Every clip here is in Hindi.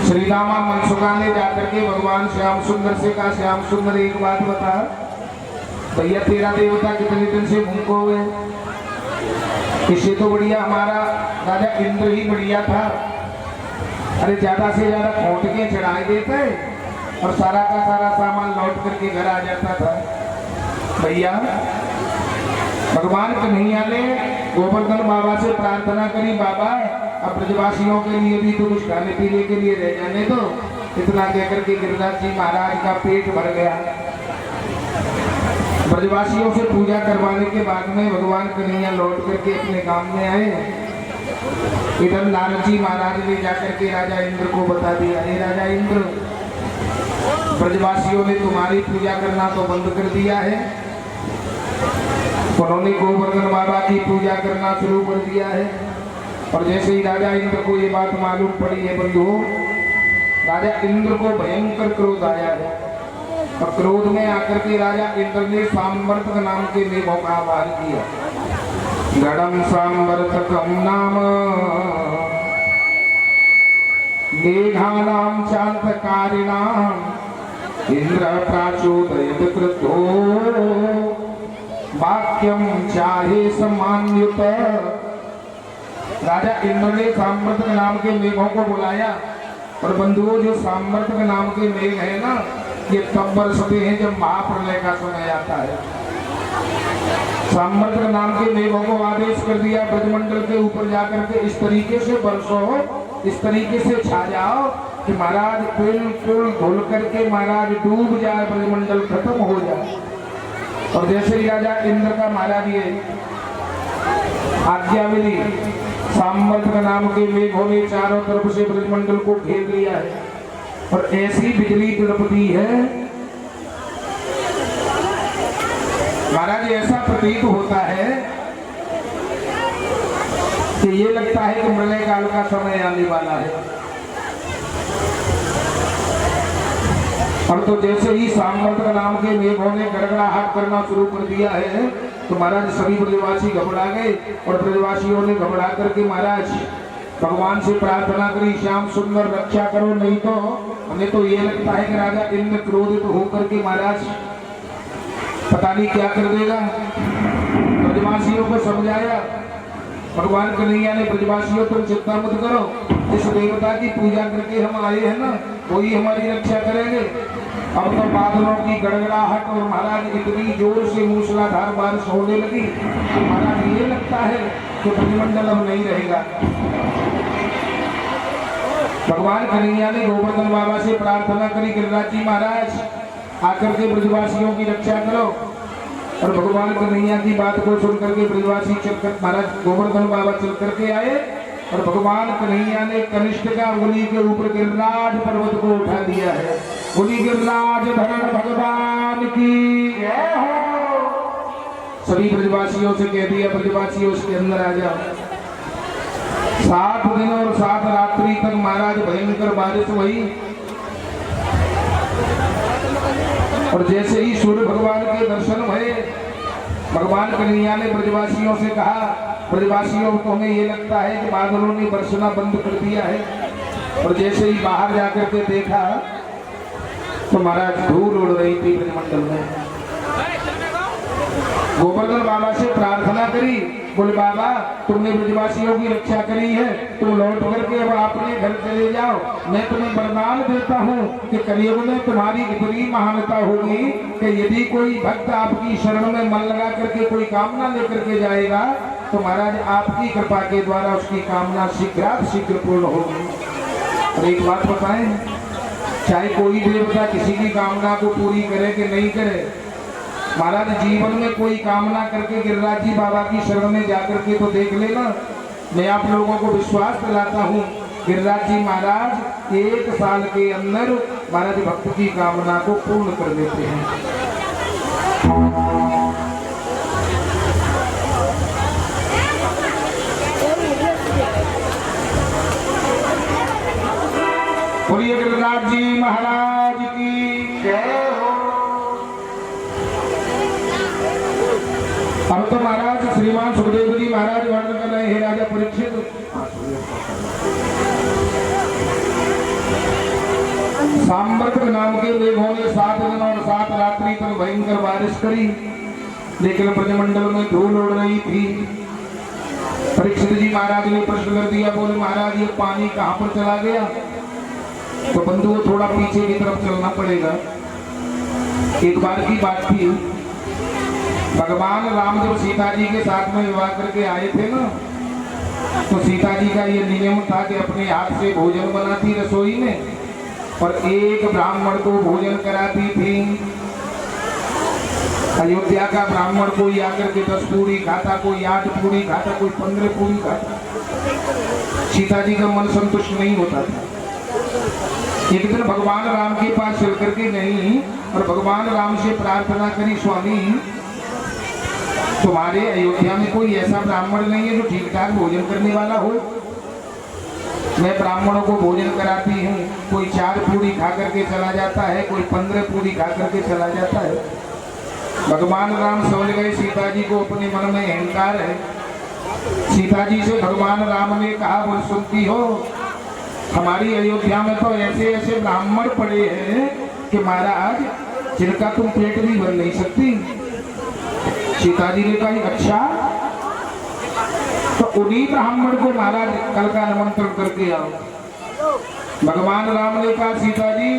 श्री रामा मनसुखा ने जाकर के भगवान श्याम सुंदर से कहा, श्याम सुंदर एक बात बता, भैया तेरा देवता कितने दिन से भूखो हुए? इससे तो बढ़िया हमारा राजा इंद्र ही बढ़िया था। अरे ज्यादा से ज्यादा खोट के चढ़ाई देते और सारा का सारा सामान लौट करके घर आ जाता था। भैया भगवान कन्हैया ने गोवर्धन बाबा से प्रार्थना करी, बाबा अब ब्रजवासियों के लिए भी तो कुछ खाने पीने के लिए रह जाने दो। इतना कहकर के गिरिराज जी महाराज का पेट भर गया। ब्रजवासियों से पूजा करवाने के बाद में भगवान कन्हैया लौट करके अपने गांव में आए। इधर नारद जी महाराज ने जाकर के राजा इंद्र को बता दिया, हे राजा इंद्र, ब्रजवासियों ने तुम्हारी पूजा करना तो बंद कर दिया है, उन्होंने गोवर्धन बाबा की पूजा करना शुरू कर दिया है। और जैसे ही राजा इंद्र को ये बात मालूम पड़ी है बंधुओं, राजा इंद्र को भयंकर क्रोध आया है। और क्रोध में आकर के राजा इंद्र ने सांवर्तक नाम के मेघों का आह्वान किया। गणम सांवर्तकम नाम मेघानाम चांतकारिणाम इंद्र प्राचोदयत क्रुद्धो वाक्यम चाहे सम्मान्युत। राजा इंद्र ने सांवर्तक नाम के मेघों को बुलाया। और बंधुओं, जो सांवर्तक नाम के मेघ है ना, ये तब बरसते हैं जब महाप्रलय का समय आता है। सांवर्तक नाम के मेघों को आदेश कर दिया, ब्रजमंडल के ऊपर जाकर के इस तरीके से बरसो, इस तरीके से छा जाओ कि महाराज बिल्कुल धुल करके महाराज डूब जाए, ब्रजमंडल खत्म हो जाए। और जैसे ही राजा इंद्र का महाराज ये आज्ञा मिली, सांवर्तक नाम के मेघों ने चारों तरफ से ब्रजमंडल को घेर लिया है। और ऐसी बिजली तड़पती है महाराज, ऐसा प्रतीत होता है कि ये लगता है कि प्रलय काल का समय आने वाला है। और तो जैसे ही सांवर्तक नाम के मेघों ने गड़गड़ाहट करना शुरू कर दिया है, तो महाराज सभी ब्रजवासी घबरा गए। और ब्रजवासियों ने घबरा करके महाराज भगवान से प्रार्थना करी, श्याम सुंदर रक्षा करो, नहीं तो हमें तो ये लगता है कि राजा इंद्र क्रोधित होकर के महाराज पता नहीं क्या कर देगा। ब्रजवासियों को समझाया भगवान कन्हैया ने, ब्रजवासियों तुम चिंता मत करो, जिस देवता की पूजा करके हम आए हैं ना, वही हमारी रक्षा करेंगे। अब तो बादलों की गड़गड़ाहट और महाराज इतनी जोर से मूसलाधार बारिश होने लगी तो महाराज ये लगता है कि ब्रजमंडल अब नहीं रहेगा। भगवान कन्हैया ने गोवर्धन बाबा से प्रार्थना करी, गिरिराज जी महाराज आकर के ब्रजवासियों की रक्षा करो। और भगवान कन्हैया की बात को सुनकर के ब्रजवासी चलकर महाराज गोवर्धन बाबा चल करके आए। और भगवान कन्हैया ने कनिष्ठ का मुनि के ऊपर गिरिराज पर्वत को उठा दिया है। मुनि गिरिराज धरण भगवान की जय हो। सभी ब्रजवासियों से कह दिया, ब्रजवासियों उसके अंदर आ जाओ। 7 दिन और 7 रात्रि तक महाराज भयंकर बारिश हुई। और जैसे ही सूर्य भगवान के दर्शन भये, भगवान कन्हैया ने ब्रजवासियों से कहा, ब्रजवासियों को हमें ये लगता है कि बादलों ने बरसना बंद कर दिया है। और जैसे ही बाहर जाकर के देखा तो महाराज धूल उड़ रही थी ब्रजमंडल में। गोवर्धन बाबा से प्रार्थना करी, बोले बाबा तुमने ब्रजवासियों की रक्षा करी है, तुम लौट करके अब अपने घर चले जाओ। मैं तुम्हें वरदान देता हूँ कि कलयुग में तुम्हारी इतनी महानता होगी कि यदि कोई भक्त आपकी शरण में मन लगा करके कोई कामना लेकर के जाएगा तो महाराज आपकी कृपा के द्वारा उसकी कामना शीघ्र पूर्ण होगी। और एक बात बताएं, चाहे कोई देवता किसी की कामना को पूरी करे कि नहीं करे, महाराज जीवन में कोई कामना करके गिरिराज जी बाबा की शरण में जाकर के तो देख लेना। मैं आप लोगों को विश्वास दिलाता हूँ, गिरिराज जी महाराज 1 साल के अंदर महाराज भक्त की कामना को पूर्ण कर देते हैं। बोलिए गिरिराज जी महाराज की जय हो। अब तो महाराज श्रीमान सुखदेव जी महाराज वर्णन कर रहे हैं, राजा परीक्षित सांबर्त नाम के मेघों ने 7 दिन और 7 रात्रि तक भयंकर बारिश करी, लेकिन ब्रजमंडल में धूल उड़ रही थी। परीक्षित जी महाराज ने प्रश्न कर दिया, बोले महाराज ये पानी कहाँ पर चला गया? तो बंधुओं थोड़ा पीछे की तरफ चलना पड़ेगा। एक बार की बात थी, भगवान राम जब सीता जी के साथ में विवाह करके आए थे ना, तो सीता जी का ये नियम था कि अपने हाथ से भोजन बनाती रसोई में और एक ब्राह्मण को भोजन कराती थी। अयोध्या का ब्राह्मण कोई आकर के 10 पूरी खाता, कोई 8 पूरी खाता, कोई 15 पूरी खाता। सीता जी का मन संतुष्ट नहीं होता था। एक दिन भगवान राम के पास चल करके गई और भगवान राम से प्रार्थना करी, स्वामी तुम्हारे अयोध्या में कोई ऐसा ब्राह्मण नहीं है जो ठीक ठाक भोजन करने वाला हो। मैं ब्राह्मणों को भोजन कराती हूँ, कोई 4 पूरी खा करके चला जाता है, कोई 15 पूरी खा करके चला जाता है। भगवान राम समझ गए सीता जी को अपने मन में अहंकार है। सीता जी से भगवान राम ने कहा, बोल सुनती हो, हमारी अयोध्या में तो ऐसे ऐसे ब्राह्मण पड़े हैं कि महाराज जिनका तुम पेट भी भर नहीं सकती। सीता जी ने कहा अच्छा, तो उन्हीं ब्राह्मण को महाराज कल का निमंत्रण करके आओ। भगवान राम ने कहा सीता जी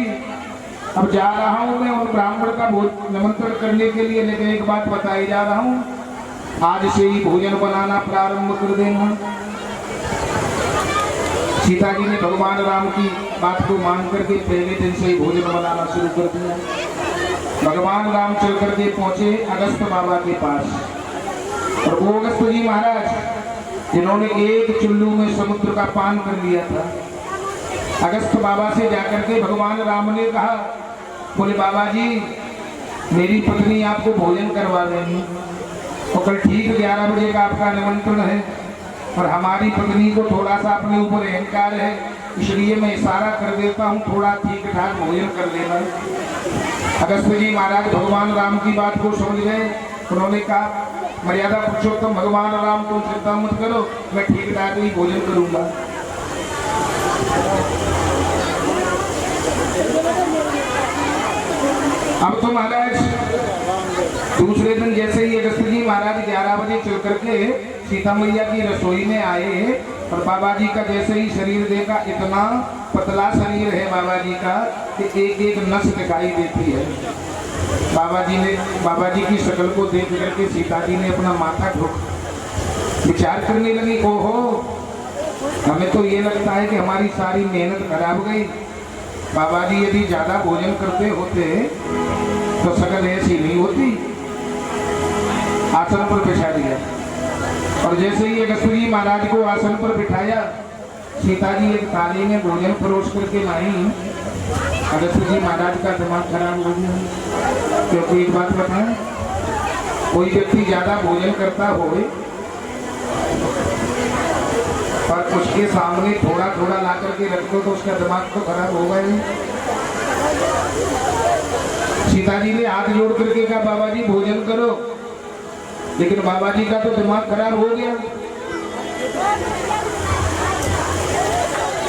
अब जा रहा हूं मैं उन ब्राह्मण का निमंत्रण करने के लिए, लेकिन एक बात बताई जा रहा हूं, आज से ही भोजन बनाना प्रारंभ कर देना। सीता जी ने भगवान राम की बात को मान करके पहले दिन से ही भोजन बनाना शुरू कर दिया। भगवान राम चल करके पहुंचे अगस्त बाबा के पास, और वो अगस्त जी महाराज जिन्होंने एक चुल्लू में समुद्र का पान कर लिया था। अगस्त बाबा से जाकर के भगवान राम ने कहा, बोले बाबा जी मेरी पत्नी आपको भोजन करवा देंगी, और कल ठीक 11 बजे का आपका निमंत्रण है, और हमारी पत्नी को थोड़ा सा अपने ऊपर अहंकार है, इसलिए मैं इशारा कर देता हूँ थोड़ा ठीक ठाक भोजन कर लेना। अगस्त जी महाराज भगवान राम की बात को समझ गए। उन्होंने कहा मर्यादा पुरुषोत्तम भगवान राम तुम चिंता मत करो, मैं ठीक ठाक ही भोजन करूंगा। अब तो महाराज दूसरे दिन जैसे ही अगस्त जी महाराज 11 बजे चल करके सीता मैया की रसोई में आए, और बाबा जी का जैसे ही शरीर देखा, इतना पतला शरीर है बाबा जी का कि एक एक नस दिखाई देती है। बाबा जी की शक्ल को देख करके सीता जी ने अपना माथा ठोक विचार करने लगी, ओहो हमें तो ये लगता है कि हमारी सारी मेहनत खराब गई। बाबा जी यदि ज्यादा भोजन करते होते तो शक्ल ऐसी नहीं होती। आसन पर बिठा दिया, और जैसे ही अगस्त जी महाराज को आसन पर बिठाया, सीता जी एक थाली में भोजन परोस करके लाई। अगस्त जी महाराज का दिमाग खराब हो गया, क्योंकि एक बात बताएं, कोई व्यक्ति ज्यादा भोजन करता हो पर उसके सामने थोड़ा थोड़ा ला करके रख दो तो उसका दिमाग तो खराब होगा ही। सीता जी ने हाथ जोड़ करके कहा बाबा जी भोजन करो, लेकिन बाबा जी का तो दिमाग खराब हो गया।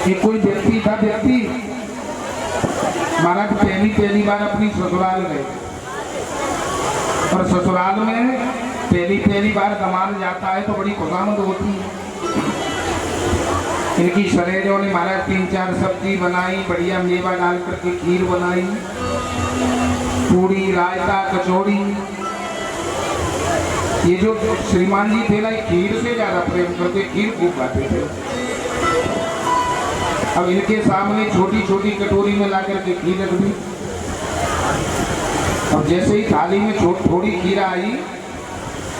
एक कोई व्यक्ति था, महाराज पहली बार अपनी ससुराल गए, और ससुराल में पहली बार कमाल जाता है तो बड़ी खुशामद होती है। इनकी सरेजों ने महाराज 3-4 सब्जी बनाई, बढ़िया मेवा डाल करके खीर बनाई, पूड़ी रायता कचौड़ी। ये जो श्रीमान जी थे ना, खीर से ज्यादा प्रेम करते, खीर खूब खाते थे। अब इनके सामने छोटी छोटी कटोरी में ला करके खीर रख दी। अब जैसे ही थाली में थोड़ी खीर आई,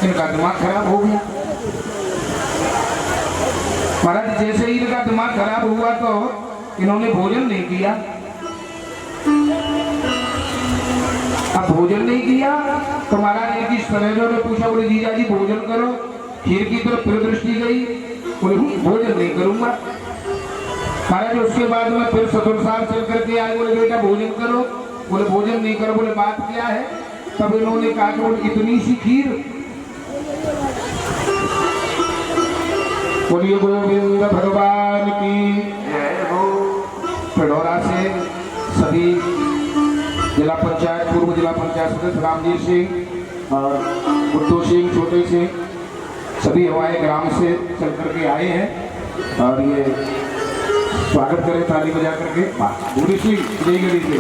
इनका दिमाग खराब हो गया। महाराज जैसे ही इनका दिमाग खराब हुआ तो इन्होंने भोजन नहीं किया। अब भोजन नहीं किया तो महाराज इनकी सरेजों ने पूछा, बोले जीजा जी भोजन करो। खीर की तरफ फिर दृष्टि गई, बोले भोजन नहीं करूंगा। महाराज उसके बाद में फिर ससुर साहब चल करके आए, बोले बेटा भोजन करो, बोले भोजन नहीं करो। बोले बात क्या है? तब इन्होंने कहा कि बोले इतनी सी खीर। बोलिए गोविंद भगवान की जय हो। पिडोरा से सभी जिला पंचायत पूर्व जिला पंचायत सदस्य रामजीत सिंह और गुड्डू सिंह छोटे सिंह सभी हमारे ग्राम से चल करके आए हैं और ये स्वागत करें ताली बजा करके। गुरु सिंह जयगिरी से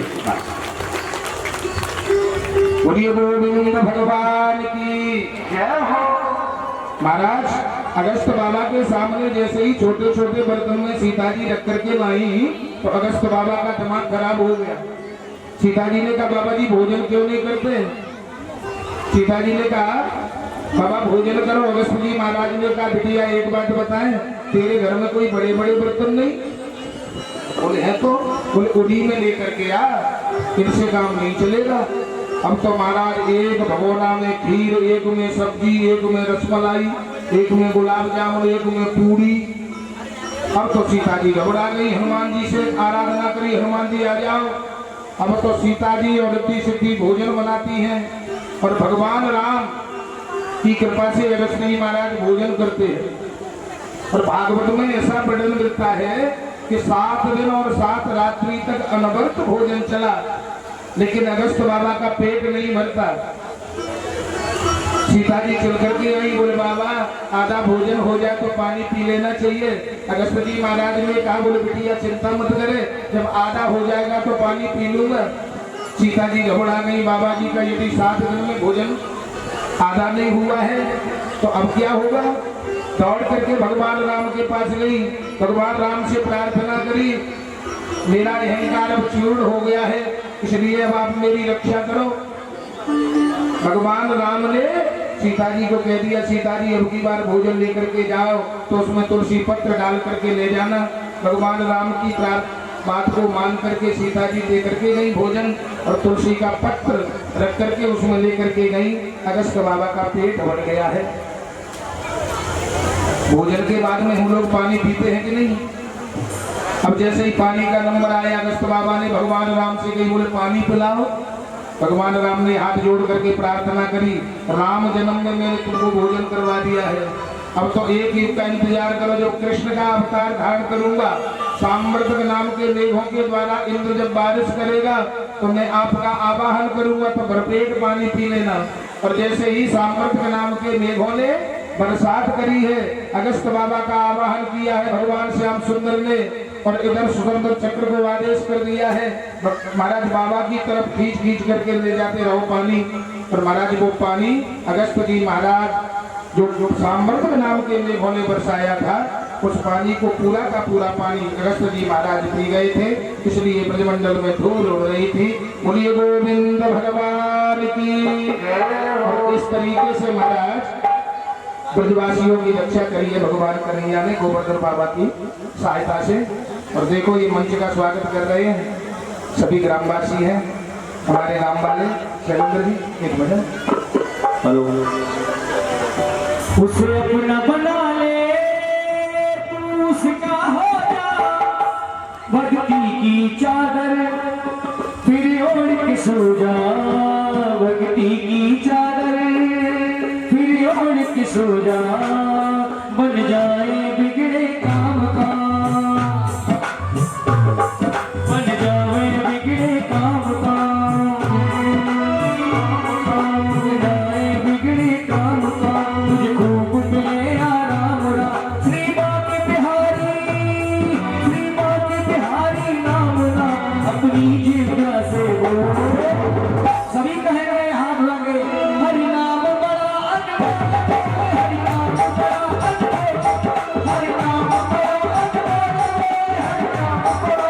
बोलिए गोविंद भगवान की जय हो। महाराज अगस्त बाबा के सामने जैसे ही छोटे छोटे बर्तन में सीता जी रख करके लाई तो अगस्त बाबा का दिमाग खराब हो गया। सीता जी ने कहा बाबा जी भोजन क्यों नहीं करते। सीता जी ने कहा बाबा भोजन करो। अगस्त जी महाराज ने कहा बिटिया एक बात बताएं, तेरे घर में कोई बड़े बड़े बर्तन नहीं। बोले है तो। बोले उन्हीं में लेकर के आ, इनसे काम नहीं चलेगा। अब तो महाराज एक भगोना में खीर, एक में सब्जी, एक में रसमलाई, एक में गुलाब जामुन, एक में पूरी। अब तो सीता जी घबरा गई, हनुमान जी से आराधना करी, हनुमान जी आ जाओ। अब तो सीता जी और रिद्धि सिद्धि भोजन बनाती हैं और भगवान राम की कृपा से अगस्त जी महाराज भोजन करते हैं। और भागवत में ऐसा वर्णन मिलता है कि 7 दिन और 7 रात्रि तक अनवरत भोजन चला, लेकिन अगस्त बाबा का पेट नहीं भरता। सीता जी चल करके आई, बोले बाबा आधा भोजन हो जाए तो पानी पी लेना चाहिए। अगस्त जी महाराज ने कहा बोले बिटिया चिंता मत करे, जब आधा हो जाएगा तो पानी पी लूंगा। सीता जी घबरा गई, बाबा जी का यदि 7 दिन में भोजन आधा नहीं हुआ है तो अब क्या होगा। दौड़ करके भगवान राम के पास गई, भगवान राम से प्रार्थना करी, मेरा अहंकार अब चूर्ण हो गया है, इसलिए अब आप मेरी रक्षा करो। भगवान राम ने सीता जी को कह दिया सीता जी अब की बार भोजन लेकर के जाओ तो उसमें तुलसी पत्र डाल करके ले जाना। भगवान राम की बात को मान करके सीता जी दे करके गई भोजन और तुलसी का पत्र रख करके उसमें लेकर के गई। अगस्त बाबा का पेट भर गया है। भोजन के बाद में हम लोग पानी पीते हैं कि नहीं। अब जैसे ही पानी का नंबर आया अगस्त बाबा ने भगवान राम से कही बोले पानी पिलाओ। भगवान राम ने हाथ जोड़ करके प्रार्थना करी, राम जन्म में मैंने तुमको भोजन करवा दिया है, अब तो एक युग का इंतजार करो जब कृष्ण का अवतार धारण करूंगा। सामर्थक नाम के मेघों के द्वारा इंद्र जब बारिश करेगा तो मैं आपका आवाहन करूंगा तो भरपेट पानी पी लेना। और जैसे ही सामर्थक नाम के मेघों ने बरसात करी है, अगस्त बाबा का आवाहन किया है भगवान श्याम सुंदर ने और इधर सुंदर चक्र को आदेश कर दिया है महाराज बाबा की तरफ खींच खींच करके ले जाते रहो पानी। और महाराज वो पानी अगस्त जी महाराज जो सामर्थक नाम के मेघों ने बरसाया था उस पानी को पूरा का पूरा पानी अगस्त जी महाराज पी गए थे, इसलिए ब्रजमंडल में धूल उड़ रही थी। बोलिए गोविंद भगवान की। और इस तरीके से महाराज ब्रजवासियों की रक्षा करिए भगवान कन्हैया ने गोवर्धन बाबा की सहायता से। और देखो ये मंच का स्वागत कर रहे हैं सभी ग्रामवासी हैं, हमारे राम वाले शैलेंद्र जी एक भजन। हेलो। उसे अपना बना ले तू उसका हो जा, भक्ति की चादर फिर ओढ़ के सो जा, भक्ति की चादर फिर ओढ़ के सो जा, बन जाए बिगड़े काम का, बन जाए बिगड़े काम का, बन जाए बिगड़े काम का, तुझे खूब मिले आराम राम। श्री माँ के बिहारी नाम ना अपनी जिह्वा से बोल। सभी कह रहे हाथ लगे हरि नाम बड़ा अनमोल, हरि नाम बड़ा अनमोल, हरि नाम बड़ा अनमोल, हरि नाम बड़ा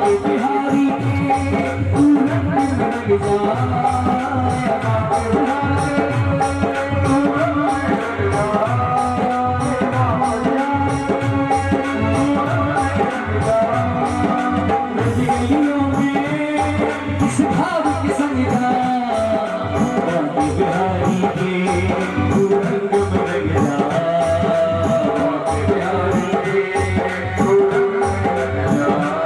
बाके बिहारी के तू रंग में लग जा बाके बिहारी तू रंग में लग जा रजगलियों में किस भाव की संगीता बाके बिहारी के तू रंग में लग जा बाके बिहारी के तू रंग में लग जा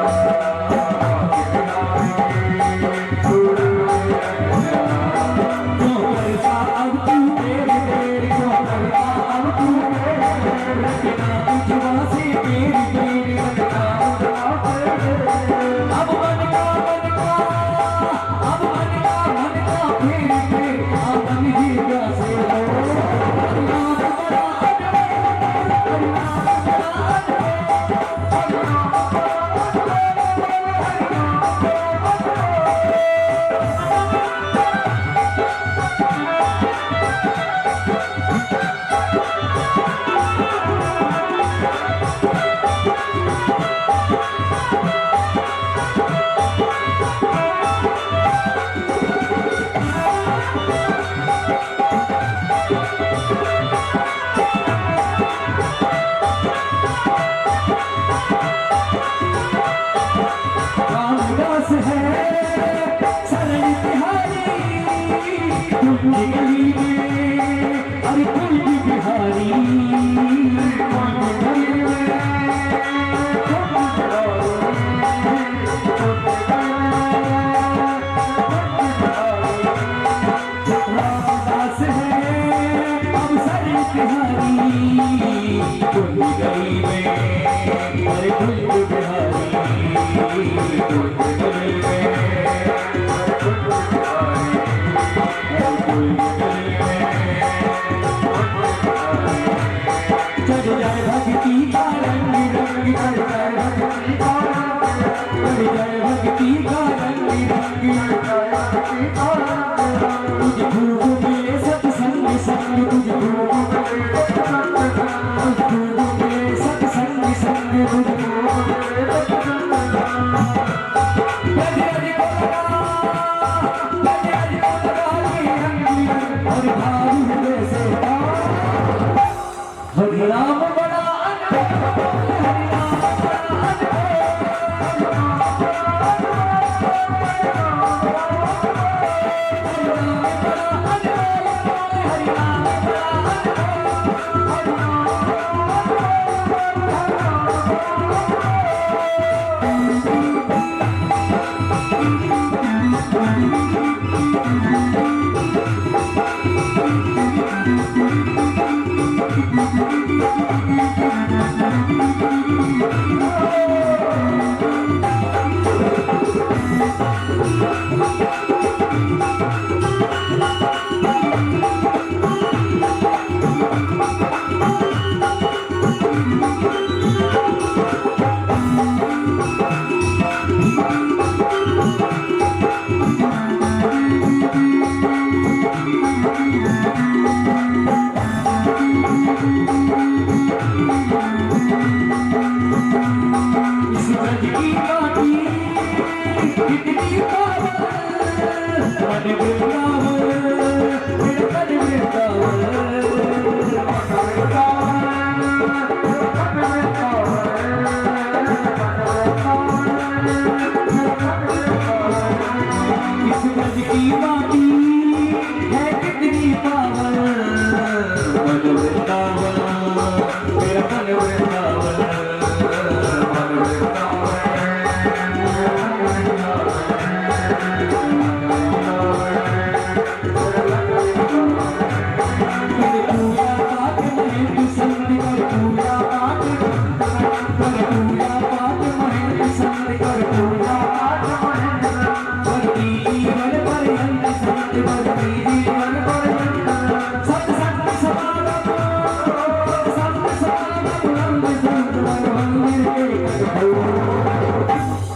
हरिनाम बड़ा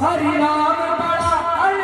हरि राम बड़ा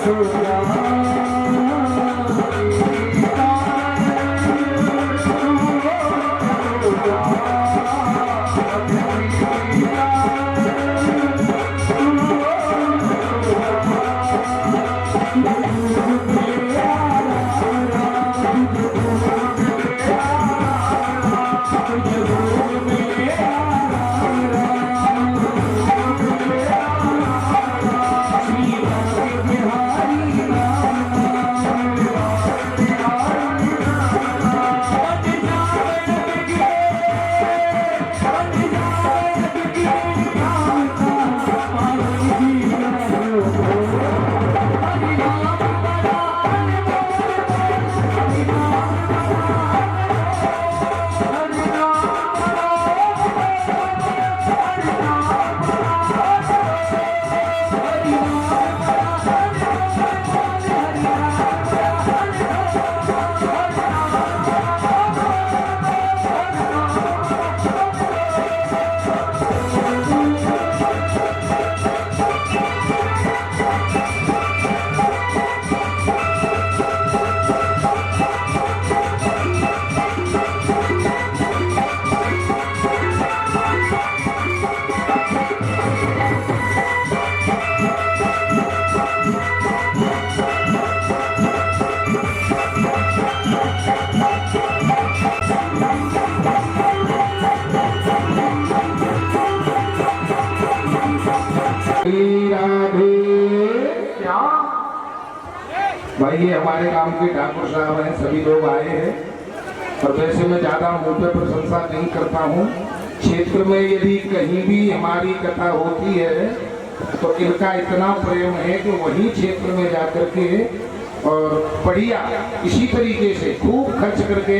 सो जा भाई ये हमारे गांव के ठाकुर साहब हैं, सभी लोग आए हैं। और वैसे मैं ज्यादा मुंह पे प्रशंसा नहीं करता हूँ। क्षेत्र में यदि कहीं भी हमारी कथा होती है तो इनका इतना प्रेम है कि वही क्षेत्र में जाकर के और बढ़िया इसी तरीके से खूब खर्च करके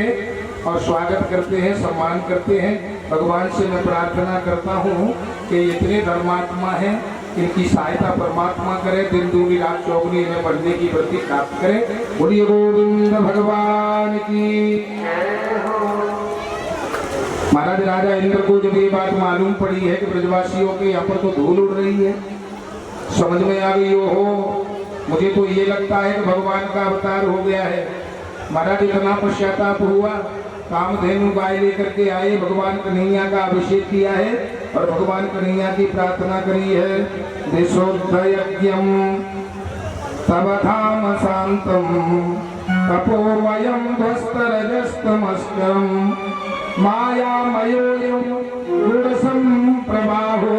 और स्वागत करते हैं, सम्मान करते हैं। भगवान से मैं प्रार्थना करता हूँ कि इतने धर्मात्मा हैं, इनकी सहायता परमात्मा करे, दिन दूनी रात चौगुनी इन्हें बढ़ने की वृद्धि प्राप्त करे। बोलिए गोविंद भगवान की। महाराज राजा इंद्र को जब ये बात मालूम पड़ी है कि ब्रजवासियों के यहाँ पर तो धूल उड़ रही है, समझ में आ गई हो मुझे तो ये लगता है कि भगवान का अवतार हो गया है। महाराज इतना पश्चाताप हुआ, कामधेनु गाय लेकर के आए, भगवान कन्हैया का अभिषेक किया है और भगवान कन्हैया की प्रार्थना करी है। दिशोदयज्ञम तव धाम शांतम तपोमयम ध्वस्तरजस्तमस्करम मायामयोऽयं गुणसंप्रवाहो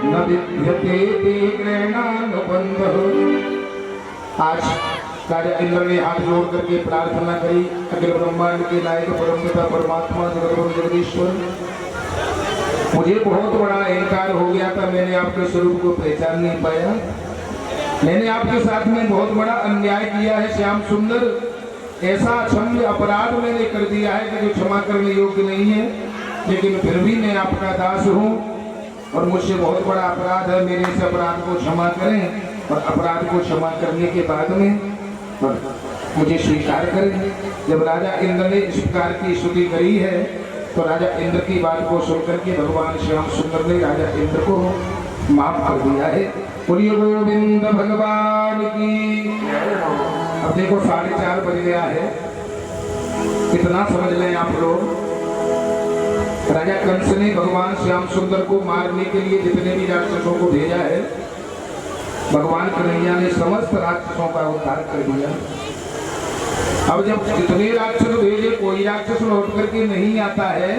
न विद्यते ते ग्रहणानुबन्धः। आज राजा इंद्र ने हाथ जोड़ करके प्रार्थना करी, अखिल ब्रह्मांड के नायक परमपिता परमात्मा जगदगुरु जगदीश्वर, मुझे बहुत बड़ा अहंकार हो गया था, मैंने आपके स्वरूप को पहचान नहीं पाया। मैंने आपके साथ में बहुत बड़ा अन्याय किया है श्याम सुंदर, ऐसा क्षम्य अपराध मैंने कर दिया है कि जो क्षमा करने योग्य नहीं है, लेकिन फिर भी मैं आपका दास हूँ और मुझसे बहुत बड़ा अपराध है। मेरे इस अपराध को क्षमा करें और अपराध को क्षमा करने के बाद में और मुझे स्वीकार करें। जब राजा इंद्र ने इस प्रकार की स्तुति करी है तो राजा इंद्र की बात को सुनकर के भगवान श्याम सुंदर ने राजा इंद्र को माफ कर दिया है। बोलिए गोविंद भगवान की। अब देखो 4:30 बज गया है, कितना समझ लें आप लोग। राजा कंस ने भगवान श्याम सुंदर को मारने के लिए जितने भी राक्षसों को भेजा है, भगवान कन्हैया ने समस्त राक्षसों का उद्धार कर दिया। अब जब जितने राक्षस भेजे कोई राक्षस लौट करके नहीं आता है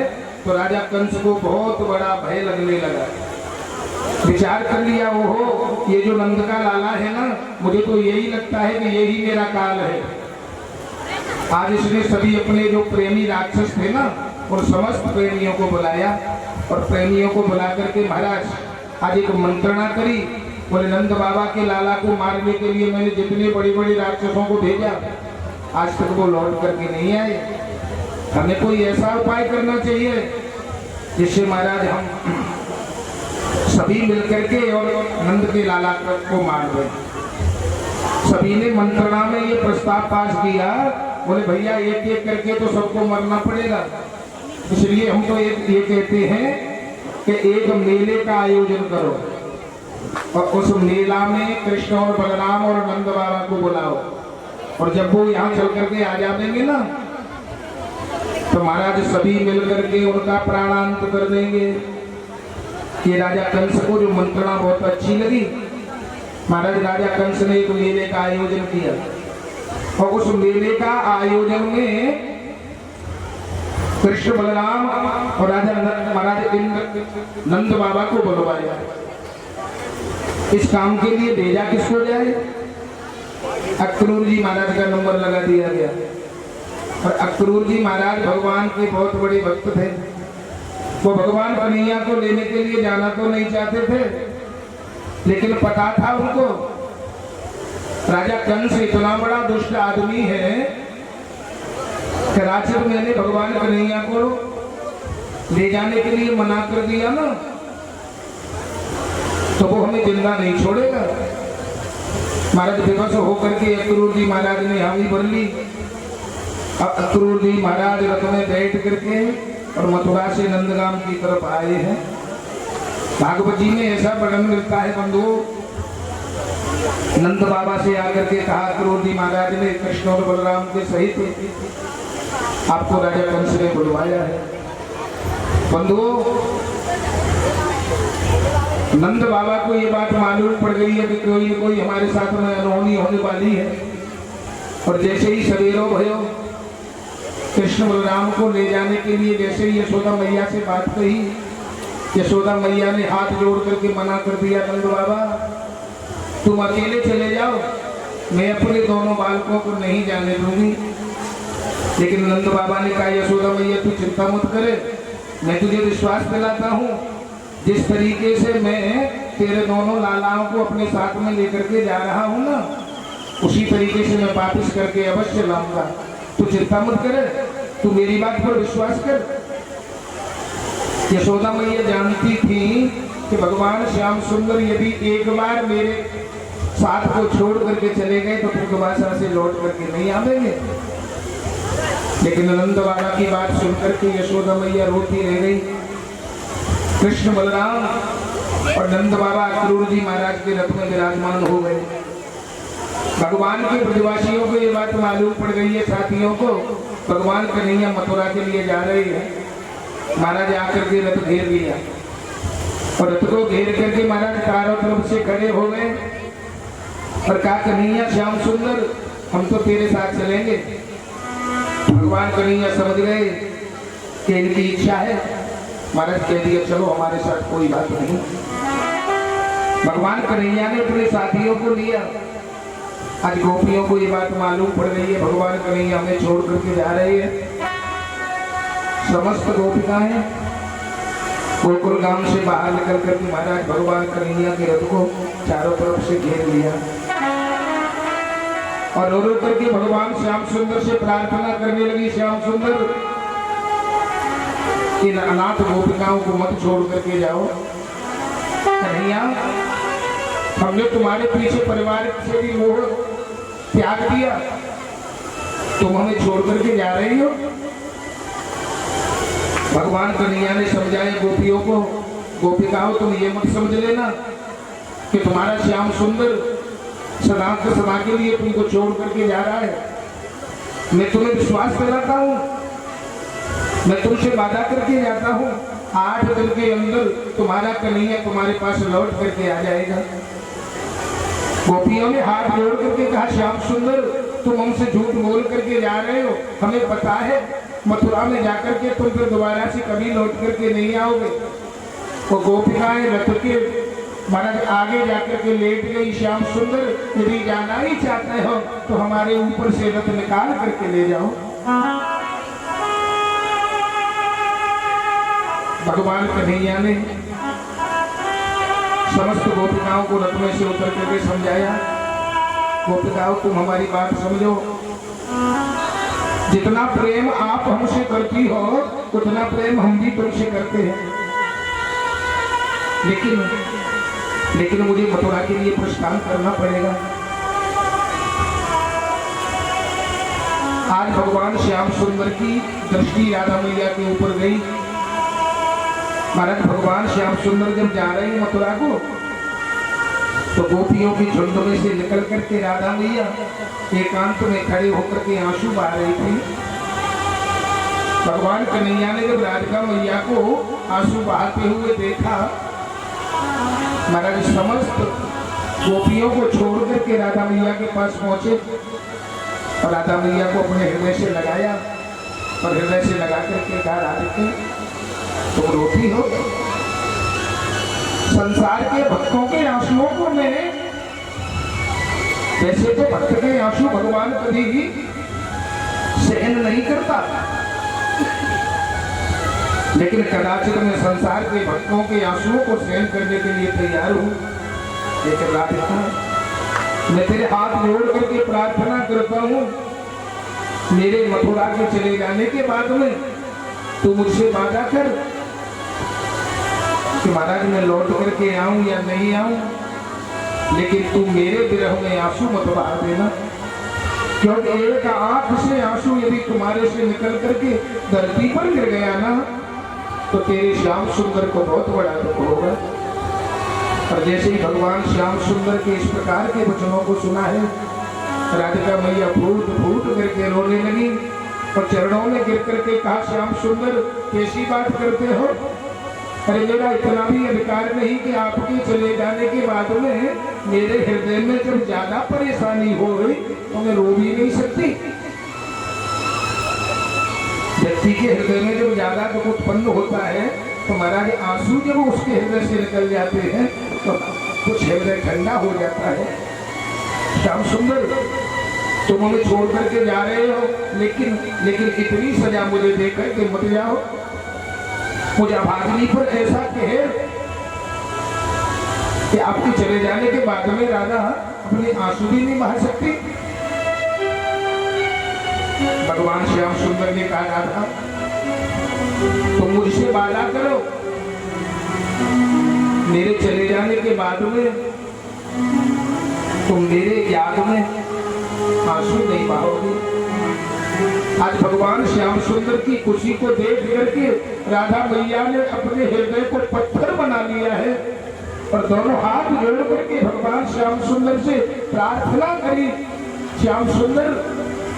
तो राजा कंस को बहुत बड़ा भय लगने लगा। विचार कर लिया, ओहो ये जो नंद का लाला है ना, मुझे तो यही लगता है कि यही मेरा काल है। आज इसने सभी अपने जो प्रेमी राक्षस थे ना, उन समस्त प्रेमियों को बुलाया और प्रेमियों को बुला करके महाराज आज एक मंत्रणा करी। बोले नंद बाबा के लाला को मारने के लिए मैंने जितने बड़े बड़े राक्षसों को भेजा, आज तक वो लौट करके नहीं आए। हमें कोई ऐसा उपाय करना चाहिए जिससे महाराज हम सभी मिलकर के और नंद के लाला को मार दें। सभी ने मंत्रणा में ये प्रस्ताव पास किया। बोले भैया एक एक करके तो सबको मरना पड़ेगा, इसलिए हम तो ये कहते हैं कि एक मेले का आयोजन करो। और उस मेला में कृष्ण और बलराम और नंद बाबा को बुलाओ, और जब वो यहाँ चल करके आ जाएंगे ना तो महाराज सभी मिल करके उनका प्राणांत कर देंगे। ये राजा कंस को जो मंत्रणा बहुत अच्छी लगी, महाराज राजा कंस ने एक मेले का आयोजन किया, और उस मेले का आयोजन में कृष्ण बलराम और राजा महाराज नंद बाबा को बुलवाया। इस काम के लिए भेजा किसको जाए? अक्रूर जी महाराज का नंबर लगा दिया गया, और अक्रूर जी महाराज भगवान के बहुत बड़े भक्त थे। वो भगवान कन्हैया को लेने के लिए जाना तो नहीं चाहते थे, लेकिन पता था उनको राजा कंस इतना बड़ा दुष्ट आदमी है कि राजर मैंने भगवान कन्हैया को ले जाने के लिए मना कर दिया ना, तो वो हमें जिंदा नहीं छोड़ेगा। महाराज बेबस होकर के अक्रूर जी महाराज ने हामी भर ली। अब अक्रूर जी महाराज रथ में बैठ करके और मथुरा से नंदगाम की तरफ आए हैं। भागवत जी में ऐसा वर्णन मिलता है बंधुओं, नंद बाबा से आकर के कहा अक्रूर जी महाराज ने कृष्ण और बलराम के सहित आपको राजा कंस ने बुलवाया है। बंधुओं, नंद बाबा को ये बात मालूम पड़ गई है कि कोई हमारे साथ में अनहोनी होने वाली है, और जैसे ही सवेरो भयो कृष्ण बलराम को ले जाने के लिए जैसे ही यशोदा मैया से बात कही, यशोदा मैया ने हाथ जोड़ करके मना कर दिया, नंद बाबा तुम अकेले चले जाओ, मैं अपने दोनों बालकों को नहीं जाने दूंगी। लेकिन नंद बाबा ने कहा यशोदा मैया तू चिंता मत करे, मैं तुझे विश्वास दिलाता हूँ, जिस तरीके से मैं तेरे दोनों लालाओं को अपने साथ में लेकर के जा रहा हूँ ना, उसी तरीके से मैं वापिस करके अवश्य लाऊंगा। तू चिंता मत करे, तू मेरी बात पर विश्वास कर। यशोदा मैया जानती थी कि भगवान श्याम सुंदर यदि एक बार मेरे साथ को छोड़ करके चले गए तो फिर दोबारा से लौट करके नहीं आवेंगे। लेकिन नंद बाबा की बात सुनकर के यशोदा मैया रोती रह गई। कृष्ण बलराम और नंद बाबा अक्रूर जी महाराज के रथ में विराजमान हो गए। भगवान के ब्रजवासियों को ये बात मालूम पड़ गई है, साथियों को भगवान कन्हैया मथुरा के लिए जा रहे हैं। महाराज आकर के रथ घेर लिया, और रथ को घेर करके महाराज चारों तरफ से खड़े हो गए और कहा कन्हैया श्याम सुंदर हम तो तेरे साथ चलेंगे। भगवान कन्हैया समझ गए कि इनकी इच्छा है, महाराज कह दिया चलो हमारे साथ कोई बात नहीं। भगवान कन्हैया ने अपने साथियों को लिया। आज गोपियों को ये बात मालूम पड़ गई है भगवान कन्हैया हमें छोड़ करके जा रहे हैं। समस्त गोपिकाएं गोकुल गांव से बाहर निकल करके महाराज भगवान कन्हैया के रथ को चारों तरफ से घेर लिया, और रो रो करके भगवान श्याम सुंदर से प्रार्थना करने लगी, श्याम सुंदर इन अनाथ गोपिकाओं को मत छोड़ करके जाओ। कन्हैया हमने तुम्हारे पीछे परिवार से भी मोह त्याग दिया, तुम हमें छोड़ करके जा रही हो। भगवान कन्हैया ने समझाया गोपियों को, गोपिकाओं तुम ये मत समझ लेना कि तुम्हारा श्याम सुंदर सदा के लिए तुमको छोड़ करके जा रहा है। मैं तुम्हें विश्वास दिलाता हूँ, मैं तुमसे वादा करके जाता हूँ 8 दिन के अंदर तुम्हारा कन्हैया तुम्हारे पास लौट करके आ जाएगा। गोपियों ने हाथ जोड़ करके कहा श्याम सुंदर तुम हमसे झूठ बोल करके जा रहे हो, हमें पता है मथुरा में जाकर के तुम फिर दोबारा से कभी लौट करके नहीं आओगे। वो गोपिकाएं रथ के महाराज आगे जाकर के लेट गई। श्याम सुंदर यदि जाना ही चाहते हो तो हमारे ऊपर से रथ निकाल करके ले जाओ। भगवान कन्हैया ने समस्त गोपिकाओं को रथ में से उतर करके समझाया, गोपिकाओं तुम हमारी बात समझो, जितना प्रेम आप हमसे करती हो उतना प्रेम हम भी तुमसे करते हैं, लेकिन मुझे मथुरा के लिए प्रस्थान करना पड़ेगा। आज भगवान श्याम सुंदर की दृष्टि राधा मैया के ऊपर गई। महाराज भगवान श्याम सुंदर जब जा रहे हैं मथुरा को तो गोपियों की झुंड में से निकल करके राधा मैया एकांत में खड़े होकर के आंसू बहा रही थी। भगवान कन्हैया ने जब राधिका मैया को आंसू बहाते हुए देखा, महाराज समस्त गोपियों को छोड़ करके राधा मैया के पास पहुंचे और राधा मैया को अपने हृदय से लगाया और हृदय से लगा करके कहा, राधिके तुम रोती हो? संसार के भक्तों के आंसुओं को मैं, वैसे तो भक्त के आंसू भगवान कभी भी सहन नहीं करता, लेकिन कदाचित मैं संसार के भक्तों के आंसुओं को सहन करने के लिए तैयार हूं। लेकिन राधिका, मैं तेरे हाथ जोड़ करके प्रार्थना करता हूं, मेरे मथुरा के चले जाने के बाद में तू मुझसे वादा कर कि महाराज मैं लौट करके आऊं या नहीं आऊं, लेकिन तू मेरे विरह में आंसू मत बहा देना, क्योंकि एक आंख से आंसू यदि तुम्हारे से निकल करके धरती पर गिर गया ना, तो तेरे श्याम सुंदर को बहुत बड़ा दुख होगा। और जैसे ही भगवान श्याम सुंदर के इस प्रकार के वचनों को सुना है, राधिका मैया फूट फूट करके रोने लगी और चरणों में गिर करके कहा, श्याम सुंदर कैसी बात करते हो? अरे मेरा इतना भी अधिकार नहीं कि आपके चले जाने के बाद में मेरे हृदय में जब ज्यादा परेशानी हो गई तो मैं रो भी नहीं सकती। व्यक्ति के हृदय में जब ज्यादा दुख उत्पन्न होता है तो महाराज आंसू जब उसके हृदय से निकल जाते हैं तो कुछ हृदय ठंडा हो जाता है। श्याम सुंदर तुम हमें छोड़ करके जा रहे हो, लेकिन इतनी सजा मुझे देकर के मत जाओ। मुझे भागनी पर ऐसा कहे कि आपके चले जाने के बाद में राधा अपने आंसू भी नहीं बहा सकती। भगवान श्याम सुंदर ने कहा, राधा तुम मुझसे वादा करो, मेरे चले जाने के बाद में तुम मेरे याद में आंसू नहीं बहाओगे। आज भगवान श्याम सुंदर की खुशी को देख करके राधा मैया ने अपने हृदय को पत्थर बना लिया है और दोनों हाथ जोड़ करके भगवान श्याम सुंदर से प्रार्थना करी, श्याम सुंदर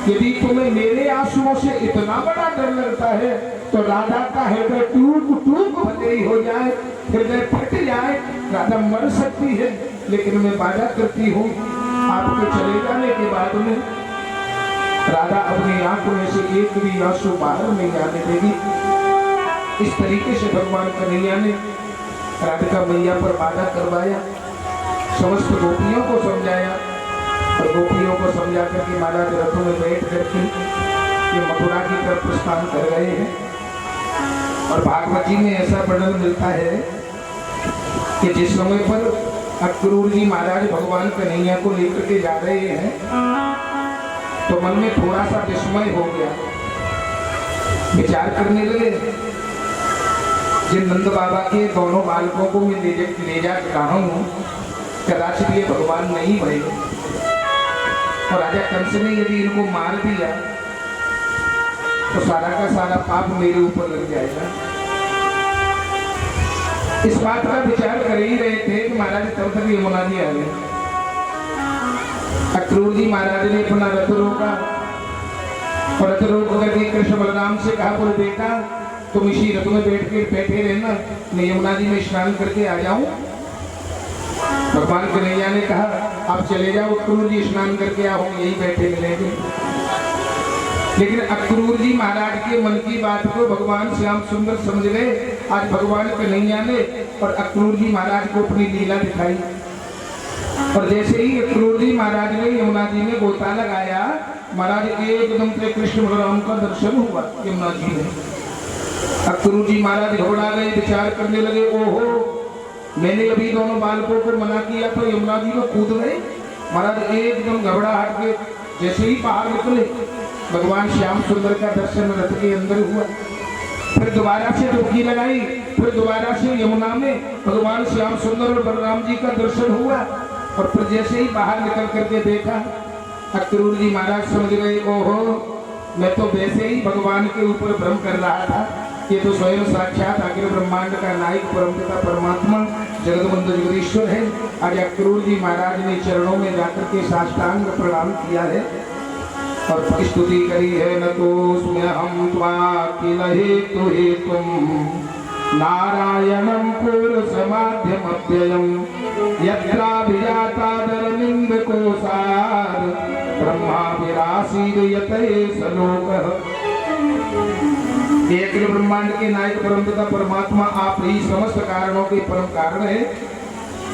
यदि तुम्हें मेरे आंसुओं से इतना बड़ा डर लगता है तो राधा का हृदय टूक टूक भले हो जाए, हृदय फट जाए, राधा मर सकती है, लेकिन मैं वादा करती हूँ आपके चले जाने के बाद में राधा अपनी आंखों में से एक भी आंसू बाहर नहीं आने देगी। इस तरीके से भगवान कन्हैया ने राधिका मैया पर वादा करवाया, समस्त गोपियों को समझाया और गोपियों को समझा करके महाराज रथों में बैठ करके ये मथुरा की तरफ प्रस्थान कर रहे हैं। और भागवत जी में ऐसा वर्णन मिलता है कि जिस समय पर अक्रूर जी महाराज भगवान कन्हैया को लेकर के जा रहे हैं तो मन में थोड़ा सा विस्मय हो गया। विचार करने लगे, जिन नंद बाबा के दोनों बालकों को मैं ले जा रहा हूँ, कदाचित ये भगवान नहीं भरे और राजा कंस ने यदि इनको मार दिया तो सारा का सारा पाप मेरे ऊपर लग जाएगा। इस बात का विचार कर ही रहे थे कि महाराज तब तक यमुना जी आ गए। अक्रूर जी महाराज ने अपना रथ रोका और रथ रोक करके कृष्ण बलराम से कहा, बोले बेटा तुम इसी रथ में बैठे रहना, मैं यमुना जी में स्नान करके आ जाऊं। भगवान कन्हैया ने कहा, आप चले जाओ अक्रूर जी, स्नान करके आओ, यही बैठे मिलेंगे। लेकिन अक्रूर जी महाराज के मन की बात को भगवान श्याम सुंदर समझ गए। आज भगवान कन्हैया ने और अक्रूर जी महाराज को अपनी लीला दिखाई और जैसे ही अक्रूर जी महाराज ने यमुना जी में गोता लगाया, महाराज एकदम से कृष्ण बलराम का दर्शन हुआ यमुना जी में। अक्रूर जी महाराज घबरा गए, विचार करने लगे, ओहो मैंने अभी दोनों बालकों को मना किया तो यमुना जी में कूद गए। महाराज एकदम घबराहट के जैसे ही बाहर निकले, भगवान श्याम सुंदर का दर्शन रथ के अंदर हुआ। फिर दोबारा से डुबकी लगाई, फिर दोबारा से यमुना में भगवान श्याम सुंदर और बलराम जी का दर्शन हुआ और फिर जैसे ही बाहर निकल करके देखा, अक्रूर जी महाराज समझ गए, ओहो मैं तो वैसे ही भगवान के ऊपर भ्रम कर रहा था, ये तो स्वयं साक्षात अखिल ब्रह्मांड का नायक परमपिता परमात्मा जगतबंधु जगदीश्वर है। आज अक्रूर जी महाराज ने चरणों में जाकर के साष्टांग प्रणाम किया है और स्तुति करी है। न तो हम त्वाकिल हेतु हेतुम नारायणं पुरुषमाध्यमव्ययम् यत्राभिजातादरनिन्द कोसार ब्रह्माभिरासीद यतये सलोकः। एक ब्रह्मांड के नायक परमपिता परमात्मा आप ही समस्त कारणों के परम कारण है।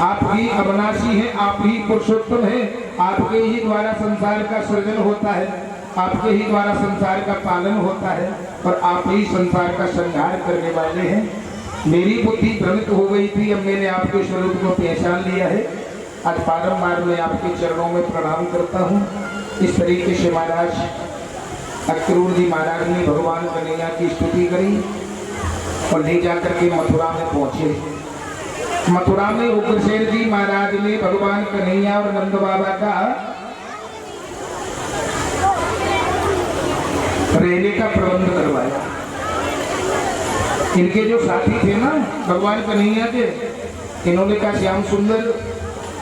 आप ही अविनाशी हैं, आप ही पुरुषोत्तम हैं। आपके ही द्वारा संसार का सृजन होता है, आपके ही द्वारा संसार का पालन होता है और आप ही संसार का संहार करने वाले हैं। मेरी बुद्धि भ्रमित हो गई थी, अब मैंने आपके स्वरूप को पहचान लिया है। आज बारंबार मैं आपके चरणों में प्रणाम करता हूँ। इस तरीके से महाराज अक्रूर जी महाराज ने भगवान कन्हैया की स्तुति करी और ले जाकर के मथुरा में पहुंचे। मथुरा में उग्रसेन जी महाराज ने भगवान कन्हैया और नंद बाबा का रहने का प्रबंध करवाया। इनके जो साथी थे ना भगवान कन्हैया के, इन्होंने कहा श्याम सुंदर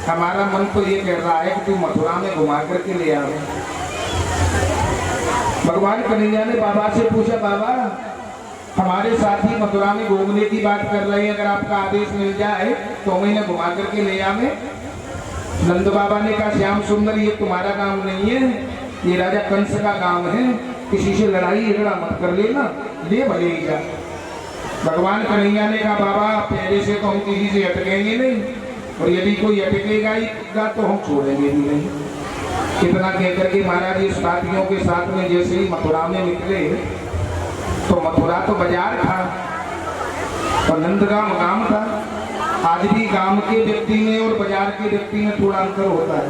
हमारा मन तो ये कह रहा है कि तू मथुरा में घुमा करके ले आओ। भगवान कन्हैया ने बाबा से पूछा, बाबा हमारे साथी मथुरा में घूमने की बात कर रहे हैं, अगर आपका आदेश मिल जाए तो मैं इन्हें घुमा करके ले आवे। नंद बाबा ने कहा श्याम सुंदर ये तुम्हारा काम नहीं है, ये राजा कंस का काम है, किसी से लड़ाई झगड़ा मत कर लेना, ले भले ही जा। भगवान कन्हैया ने कहा बाबा पहले से तो हम किसी से अटकेंगे नहीं और यदि कोई अटकेगा ही तो हम छोड़ेंगे भी नहीं। इतना कहकर के महाराज इस साथियों के साथ में जैसे ही मथुरा में निकले तो मथुरा तो बाजार था और नंदगांव गांव था। आज भी गांव के व्यक्ति में और बाजार के व्यक्ति में थोड़ा अंतर होता है।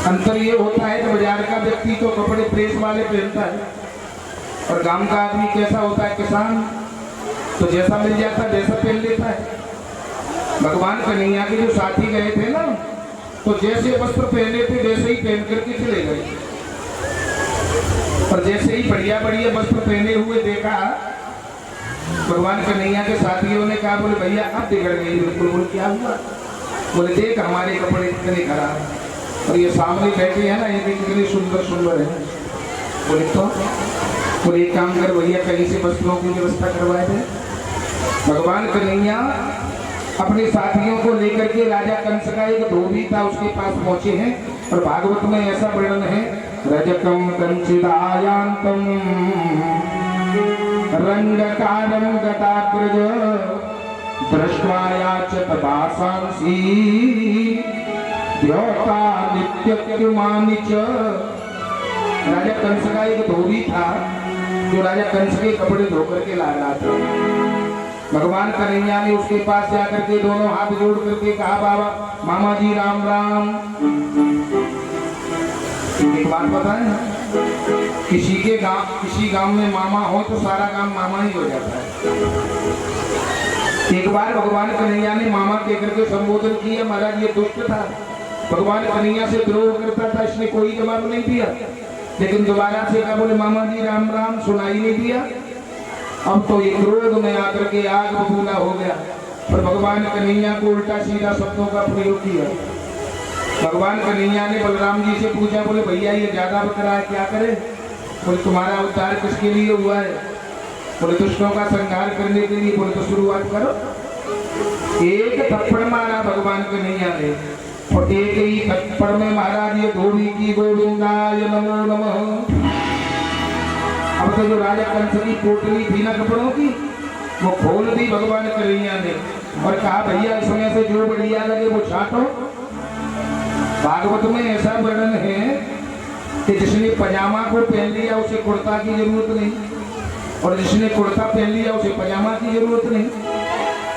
अंतर ये होता है कि बाजार का व्यक्ति तो कपड़े प्रेस वाले पहनता है और गांव का आदमी कैसा होता है, किसान, तो जैसा मिल जाता है वैसा पहन लेता है। भगवान कन्हैया के जो साथी गए थे ना, तो जैसे वस्त्र पहने थे वैसे ही पहन करके चले गए और जैसे ही बढ़िया बढ़िया वस्त्र पहने हुए देखा भगवान कन्हैया के साथियों ने कहा, बोले भैया अब बिगड़ गई बिल्कुल। बोले क्या हुआ? बोले देख हमारे कपड़े कितने खराब और ये सामने बैठे हैं ना ये भी कितने सुंदर सुंदर है। बोले तो बोले एक काम कर भैया कहीं से वस्त्रों की व्यवस्था करवाए थे। भगवान कन्हैया अपने साथियों को लेकर के राजा कंस का एक धोबी था उसके पास पहुंचे हैं और भागवत में ऐसा वर्णन है, रजकम कंचिदायांतम रंगकारम गताग्रज दृष्ट्वायाचत भासांसी द्योता नित्यक्युमानिच। राजा कंस का एक धोबी था जो राजा कंस के कपड़े धोकर के ला रहा था। भगवान कन्हैया ने उसके पास जाकर के दोनों हाथ जोड़ करके कहा, बाबा मामा जी राम राम। एक बात बताएं, किसी गांव में मामा हो तो सारा काम मामा ही हो जाता है। एक बार भगवान कन्हैया ने मामा कहकर के संबोधन किया। महाराज ये दुष्ट था, भगवान कन्हैया से द्रोह करता था, इसने कोई जवाब नहीं दिया। लेकिन दोबारा से कहा, बोले मामा जी राम राम, सुनाई नहीं दिया। अब तो ये क्रोध में आकर के आग बबूला हो गया और भगवान कन्हैया को उल्टा सीधा शब्दों का प्रयोग किया। भगवान कन्हैया ने बलराम जी से पूछा, बोले भैया ये ज्यादा बता रहा है, क्या करे? बोले तुम्हारा उद्धार किसके लिए हुआ है? बोले दुष्टों का संहार करने के लिए। बोले तो शुरुआत करो। एक थप्पड़ मारा भगवान कन्हैया ने और एक ही थप्पड़ में महाराज ये धोबी की गोविंदाय नमो नमः। अब तो जो राजा कंस की पोटली थी ना कपड़ों की वो खोल दी भगवान कन्हैया ने और कहा भैया इसमें से जो बढ़िया लगे वो छाटो। भागवत में ऐसा वर्णन है कि जिसने पजामा को पहन लिया उसे कुर्ता की जरूरत नहीं और जिसने कुर्ता पहन लिया उसे पजामा की जरूरत नहीं।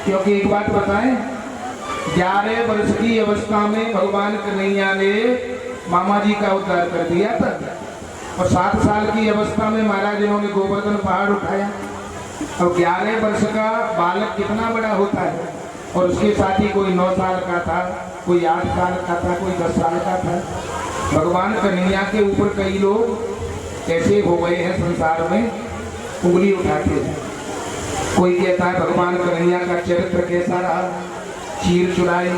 क्योंकि एक बात बताएं, 11 वर्ष की अवस्था में भगवान कन्हैया ने मामा जी का उद्धार कर दिया था और 7 साल की अवस्था में महाराज इन्होंने गोवर्धन पहाड़ उठाया। और 11 वर्ष का बालक कितना बड़ा होता है और उसके साथ ही कोई 9 साल का था, कोई 8 साल का था, कोई 10 साल का था। भगवान कन्हैया के ऊपर कई लोग ऐसे हो गए हैं संसार में, उंगली उठाते हैं। कोई कहता है भगवान कन्हैया का चरित्र कैसा रहा, चीर चुराई,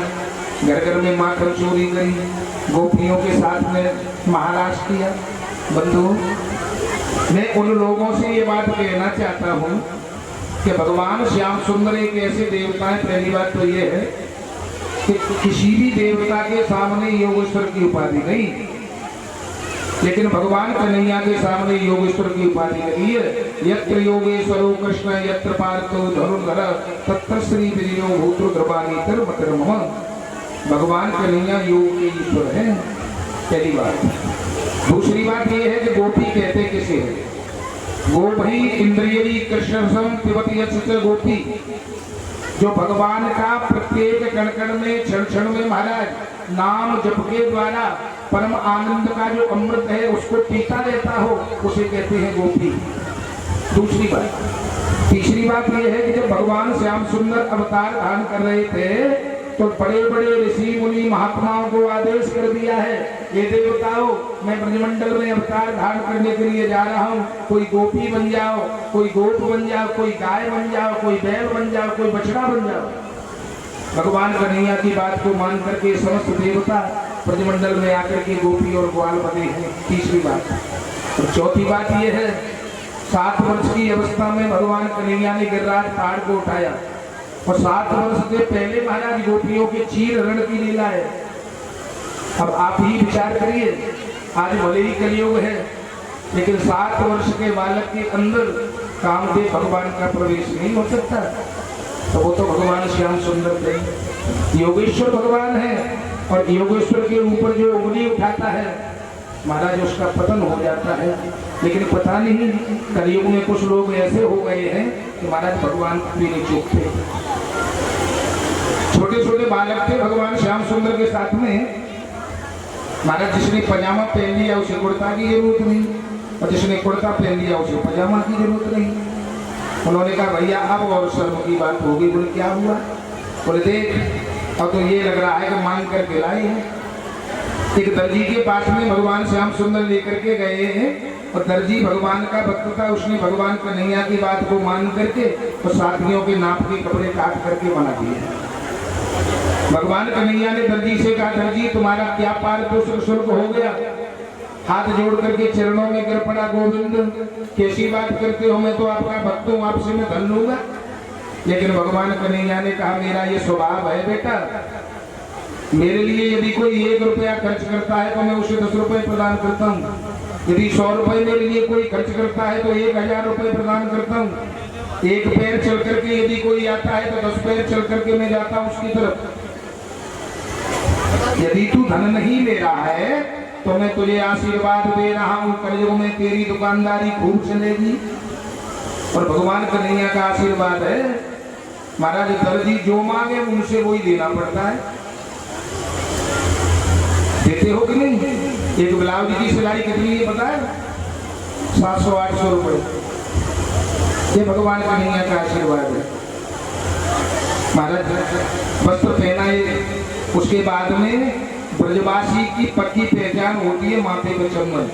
घर घर में माखन चोरी करी, गोपियों के साथ में महाराज किया। बंधु, मैं उन लोगों से ये बात कहना चाहता हूँ कि भगवान श्याम सुंदर एक ऐसे देवता है। पहली बात तो ये है कि किसी भी देवता के सामने योगेश्वर की उपाधि नहीं, लेकिन भगवान कन्हैया के सामने योगेश्वर की उपाधि लगी है। यत्र योगेश्वरो कृष्ण यत्र पार्थो धनुर्धर तत्र श्री विजयो भूतृ कृपानितर मकर मम। भगवान कन्हैया योग के ईश्वर है, पहली बात। दूसरी बात यह है कि गोपी कहते किसे है? गो भई इंद्रियवी कृष्ण सम पिबति यस्य गोपी। जो भगवान का प्रत्येक कण कण में क्षण क्षण में महाराज नाम जप के द्वारा परम आनंद का जो अमृत है उसको पीता रहता हो, उसे कहते हैं गोपी। दूसरी बात। तीसरी बात यह है कि जब भगवान श्याम सुंदर अवतार धारण कर रहे थे तो बड़े बड़े ऋषि मुनि महात्माओं को आदेश कर दिया है, ये देवताओं, मैं ब्रजमंडल में अवतार धारण करने के लिए जा रहा हूँ, कोई गोपी बन जाओ, कोई गोप बन जाओ, कोई गाय बन जाओ, कोई बैल बन जाओ, कोई बछड़ा बन जाओ। भगवान कन्हैया की बात को मान करके समस्त देवता ब्रजमंडल में आकर के गोपी और ग्वाल बने हैं। तीसरी बात। और चौथी बात यह है, 7 वर्ष की अवस्था में भगवान कन्हैया ने गिरिराज पहाड़ को उठाया और 7 वर्ष से पहले महाराज गोपियों के चीर हरण की लीला है। अब आप ही विचार करिए, आज भले ही कलयुग है, लेकिन 7 वर्ष के बालक के अंदर कामदेव भगवान का प्रवेश नहीं हो सकता। तो वो तो भगवान श्याम सुंदर थे, योगेश्वर भगवान है। और योगेश्वर के ऊपर जो उंगली उठाता है महाराज उसका पतन हो जाता है। लेकिन पता नहीं कलयुग में कुछ लोग ऐसे हो गए हैं कि महाराज भगवान पीने चूक थे। छोटे छोटे बालक थे भगवान श्याम सुंदर के साथ में। महाराज जिसने पजामा पहन लिया उसे कुर्ता की जरूरत नहीं, और जिसने कुर्ता पहन लिया उसे पजामा की जरूरत नहीं। उन्होंने कहा भैया अब और शर्म की बात होगी। बोले क्या हुआ? बोले देख अब तो ये लग रहा है कि मांग कर के लाए हैं। एक दर्जी के पास में भगवान श्याम सुंदर लेकर के गए हैं और दर्जी भगवान का भक्त था। उसने भगवान कन्हैया की बात को मान करके और साथियों के नाप के कपड़े काट करके बना दिए। भगवान कन्हैया ने दर्जी से कहा, दर्जी तुम्हारा क्या पारितोषिक शुल्क हो गया? हाथ जोड़ करके चरणों में गिर पड़ा, गोविंद कैसी बात करते हो, मैं तो आपका भक्त हूँ, आपसे मैं धन लूंगा। लेकिन भगवान कन्हैया ने कहा, मेरा ये स्वभाव है बेटा, मेरे लिए यदि कोई 1 रुपया खर्च करता है तो मैं उसे 10 रुपए प्रदान करता हूँ। यदि 100 रुपए मेरे लिए कोई खर्च करता है तो 1000 रुपए प्रदान करता हूँ। 1 पैर चल करके यदि कोई आता है तो 10 पैर चल करके मैं जाता हूँ उसकी तरफ। यदि तू धन नहीं ले रहा है तो मैं तुझे आशीर्वाद दे रहा हूँ, कलयुग में तेरी दुकानदारी खूब चलेगी। और भगवान कन्हैया का आशीर्वाद है महाराज, दर्जी जो मांगे उनसे वही देना पड़ता है। देते हो कि नहीं? एक ब्लाउज की सिलाई कितनी है पता है? 700-800 रुपए। ये भगवान कन्हैया का आशीर्वाद है। महाराज वस्त्र पहनाए, उसके बाद में ब्रजवासी की पक्की पहचान होती है माथे पे चंदन।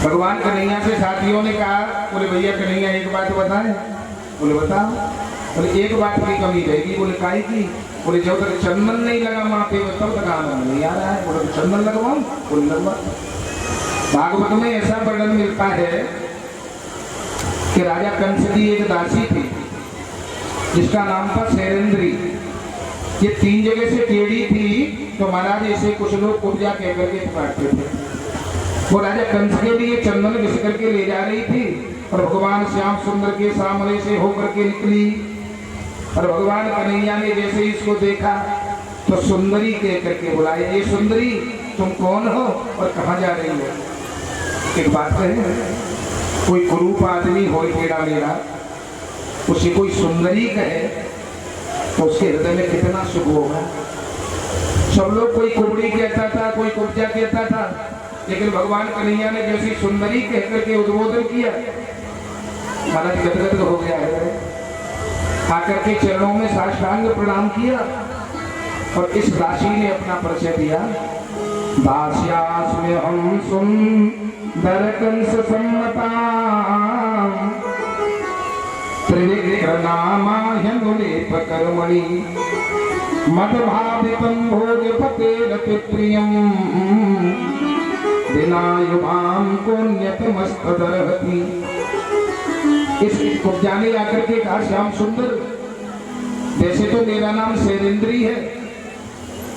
भगवान कन्हैया से साथियों ने कहा, बोले भैया कन्हैया एक बात बताएं। बोले बताओ। बोले एक बात की कमी रहेगी। बोले काहे की? बोले जब तक चंदन नहीं लगा माथे में तब तक आनंद नहीं आ रहा है। बोले चंदन लगवाऊं? बोले लगवा। भागवत में ऐसा वर्णन मिलता है कि राजा कंस की एक दासी थी जिसका नाम था शैलेंद्री। ये 3 जगह से टेढ़ी थी तो महाराज ऐसे कुछ लोग कुब्जा कह करके पुकारते थे। वो राजा कंस के लिए चंदन घिस करके ले जा रही थी और भगवान श्याम सुंदर के सामने से होकर के निकली। और भगवान कन्हैया ने जैसे इसको देखा तो सुंदरी कह करके बुलाया, ये सुंदरी तुम कौन हो और कहाँ जा रही हो? एक बात है, कोई कुरूप आदमी हो टेढ़ा मेढ़ा, उसे कोई सुंदरी कहे तो उसके हृदय में कितना सुख होगा। सब लोग कोई कुबड़ी कहता था, कोई कुब्जा कहता था, लेकिन भगवान कन्हैया ने जैसी सुंदरी कह करके उद्बोधन किया, महाराज गदगद हो गया है। आकर के चरणों में साष्टांग प्रणाम किया और इस दासी ने अपना परिचय दिया। दास्यास में हम सुंदर कंस सम्मता त्रिविक्रनामाह्यनुलेप कर्मणि मदभावितं भोगपतेरति प्रियम् विनायुभां कोन्यतमस्तदर्हति। इस कुब्जा ने आकर के कहा, श्याम सुंदर, वैसे तो मेरा नाम शैलेंद्री है,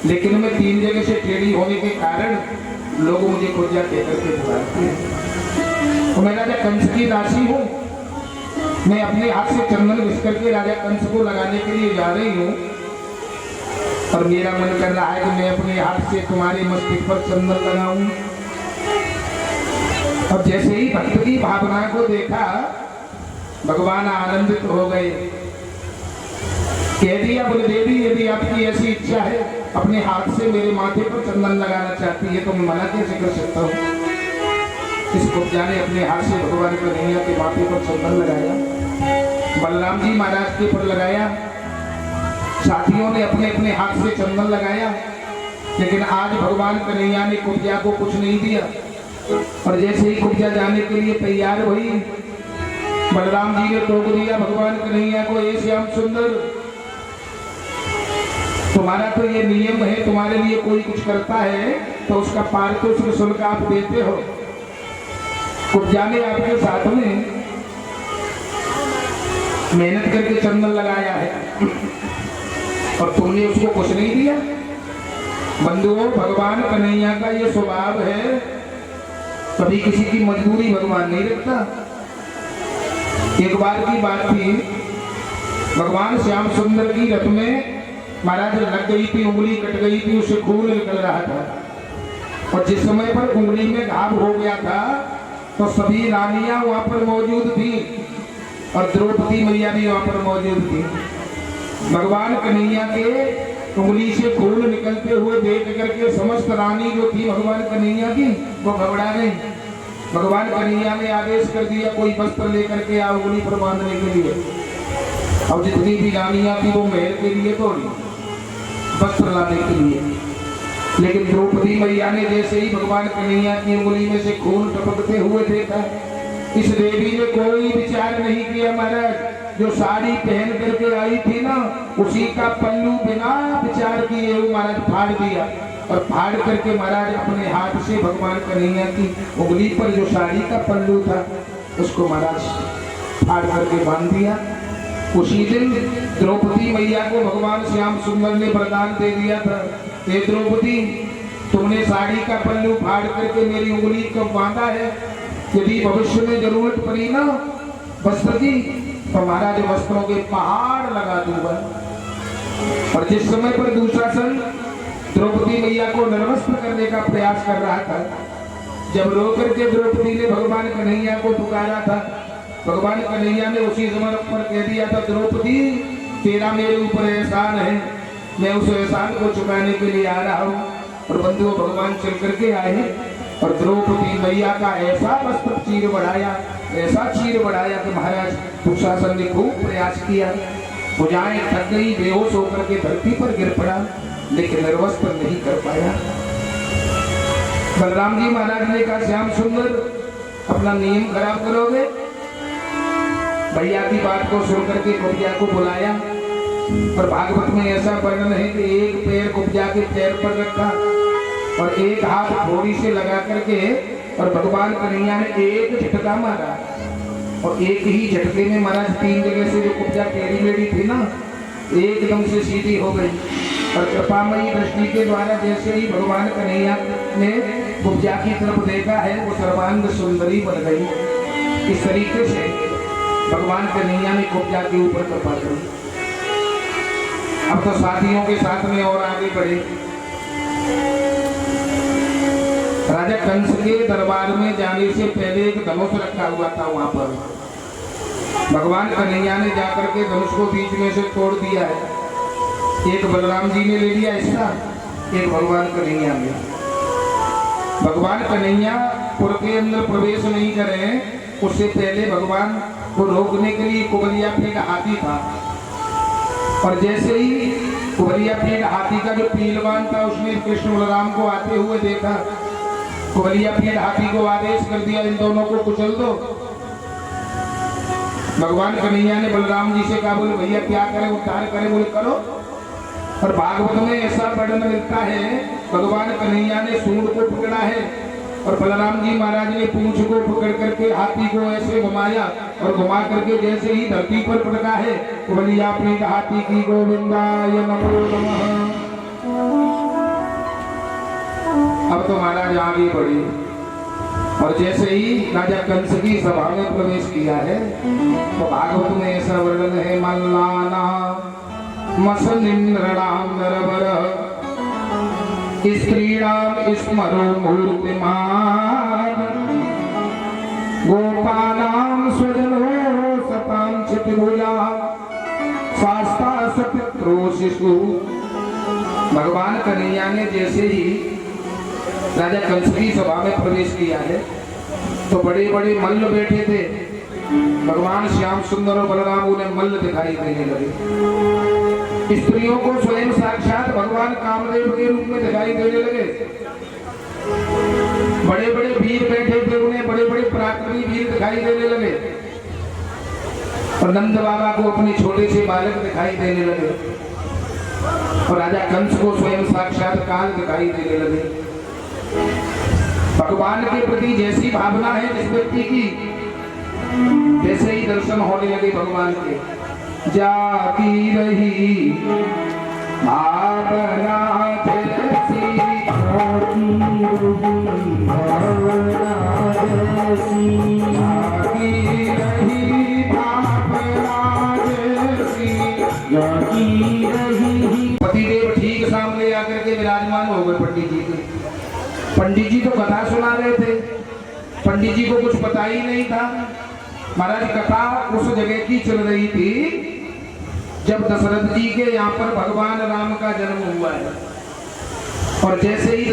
लेकिन मैं 3 जगह से टेढ़ी होने के कारण लोग मुझे कुब्जा कहकर के बुलाते हैं। तो मैं राजा कंस की दासी हूँ। मैं अपने हाथ से चंदन घिस करके राजा कंस को लगाने के लिए जा रही हूँ, और मेरा मन कर रहा है कि मैं अपने हाथ से तुम्हारे मस्तिष्क पर चंदन लगाऊं। और जैसे ही भक्त की भावना को देखा, भगवान आनंदित हो गए। कह दिया, बोले देवी, यदि आपकी ऐसी इच्छा है, अपने हाथ से मेरे माथे पर चंदन लगाना चाहती है, तो मैं मना कैसे कर सकता हूँ। इस कुब्जा ने अपने हाथ से भगवान कन्हैया के माथे पर चंदन लगाया, बलराम जी महाराज के पर लगाया, साथियों ने अपने अपने हाथ से चंदन लगाया। लेकिन आज भगवान कन्हैया ने कुब्जा को कुछ नहीं दिया। और जैसे ही कुब्जा जाने के लिए तैयार हुई, बलराम जी ने टोक दिया भगवान कन्हैया को, ये श्याम सुंदर, तुम्हारा तो ये नियम है, तुम्हारे लिए कोई कुछ करता है तो उसका पारितोषिक शुल्क आप देते हो। कुब्जा ने आपके साथ में मेहनत करके चंदन लगाया है और तुमने उसको कुछ नहीं दिया। बंधुओं, भगवान कन्हैया का ये स्वभाव है, कभी किसी की मजबूरी भगवान नहीं रखता। एक बार की बात थी, भगवान श्याम सुंदर की रथ में महाराज लग गई थी, उंगली कट गई थी, उसे खून निकल रहा था। और जिस समय पर उंगली में घाव हो गया था, तो सभी रानियां वहां पर मौजूद थी और द्रौपदी मैया भी वहां पर मौजूद थी। भगवान कन्हैया के उंगली से खून निकलते हुए देख करके समस्त रानी जो थी भगवान कन्हैया की, वो घबरा गई। भगवान कन्हैया ने आदेश कर दिया, कोई वस्त्र लेकर के आओ उंगली पर बांधने के लिए। अब जितनी भी रानियां थी वो महल के लिए दौड़ी वस्त्र लाने के लिए। लेकिन द्रौपदी मैया ने जैसे ही भगवान कन्हैया की उंगली में से खून टपकते हुए देखा, इस देवी ने कोई विचार नहीं किया। महाराज, जो साड़ी पहन करके आई थी ना, उसी का पल्लू बिना विचार किए महाराज फाड़ दिया। और फाड़ करके महाराज अपने हाथ से भगवान कन्हैया की उंगली पर जो साड़ी का पल्लू था, उसको महाराज फाड़ करके बांध दिया। उसी दिन द्रौपदी मैया को भगवान श्याम सुंदर ने वरदान दे दिया था, हे द्रौपदी, तुमने साड़ी का पल्लू फाड़ करके मेरी उंगली को बांधा है, यदि भविष्य में जरूरत पड़ी ना वस्त्र की, तो महाराज वस्त्रों के पहाड़ लगा दूंगा। और जिस समय पर दुशासन द्रौपदी मैया को निर्वस्त्र करने का प्रयास कर रहा था, जब रोकर के द्रौपदी ने भगवान कन्हैया को पुकारा था, भगवान कन्हैया ने उसी समय पर कह दिया था, द्रौपदी, तेरा मेरे ऊपर एहसान है, मैं उस एहसान को चुकाने के लिए आ रहा हूँ। और बंधुओं, भगवान चल करके आए और द्रौपदी मैया का ऐसा वस्त्र चीर बढ़ाया, ऐसा चीर बढ़ाया कि महाराज दुशासन ने खूब प्रयास किया, भुजाएं थक गई, बेहोश होकर के धरती पर गिर पड़ा, लेकिन निर्वस्त्र नहीं कर पाया। बलराम जी महाराज ने कहा, श्याम सुंदर, अपना नियम खराब करोगे। भैया की बात को सुन करके कुब्जा को बुलाया और भागवत में ऐसा वर्णन है कि एक पैर कुब्जा के पैर पर रखा और एक हाथ घोड़ी से लगा करके, और भगवान कन्हैया ने एक झटका मारा और एक ही झटके में महाराज 3 जगह से जो कुब्जा टेढ़ी मेढ़ी थी ना, एकदम से सीधी हो गई। और कृपामयी दृष्टि के द्वारा जैसे ही भगवान कन्हैया ने कुब्जा की तरफ देखा है, वो सर्वांग सुंदरी बन गई। इस तरीके से भगवान कन्हैया ने कुब्जा के ऊपर कृपा करी। अब तो साथियों के साथ में और आगे बढ़े। राजा कंस के दरबार में जाने से पहले एक धनुष रखा हुआ था वहां पर। भगवान कन्हैया ने जाकर के धनुष को बीच में से तोड़ दिया है। एक बलराम जी ने ले लिया हिस्सा, एक भगवान कन्हैया ने। भगवान कन्हैया पुर के अंदर प्रवेश नहीं करे, उससे पहले भगवान को रोकने के लिए कुबलिया फेंक हाथी था। और जैसे ही कुबलिया फेंक हाथी का जो पहलवान था, उसने कृष्ण बलराम को आते हुए देखा, कुबलिया फेंक हाथी को आदेश कर दिया, इन दोनों को कुचल दो। भगवान कन्हैया ने बलराम जी से कहा, बोले भैया क्या करे, उद्धार करे, बोले करो। और भागवत में ऐसा वर्णन मिलता है, भगवान कन्हैया ने सूंड को पकड़ा है और बलराम जी महाराज ने पूंछ को पकड़ करके हाथी को ऐसे घुमाया और घुमा करके जैसे ही धरती पर पड़का है तो बोली आपने हाथी की गोविंदाय नमो नमः। अब तो महाराज आगे बढ़े और जैसे ही राजा कंस की सभा में प्रवेश किया है तो भागवत में ऐसा वर्णन है, मल्लाना मसनिन्द्रणाम नरवर स्त्रीणाम स्मरो मूर्तिमान गोपानाम स्वजनो सताम चितभुजा शास्ता सपित्रो शिशु। भगवान कन्हैया ने जैसे ही राजा कंस की सभा में प्रवेश किया है तो बड़े बड़े मल्ल बैठे थे। भगवान श्याम सुंदर और बलराम उन्हें मल्ल दिखाई देने लगे। स्त्रियों को स्वयं साक्षात भगवान कामदेव के रूप में दिखाई देने लगे। बड़े बड़े वीर बैठे थे, उन्हें बड़े बड़े पराक्रमी वीर दिखाई देने लगे। और नंद बाबा को अपने छोटे से बालक दिखाई देने लगे और राजा कंस को स्वयं साक्षात काल दिखाई देने लगे। भगवान के प्रति जैसी भावना है जिस व्यक्ति की, वैसे ही दर्शन होने लगे भगवान के। जाती रही भावना जैसी, जाती रही भावना जैसी। पतिदेव ठीक सामने आकर के विराजमान हो गए पंडित जी के। पंडित जी तो कथा सुना रहे थे, पंडित जी को कुछ पता ही नहीं था। महाराज कथा उस जगह की चल रही थी जब दशरथ जी के यहाँ पर भगवान राम का जन्म हुआ है। और जैसे ही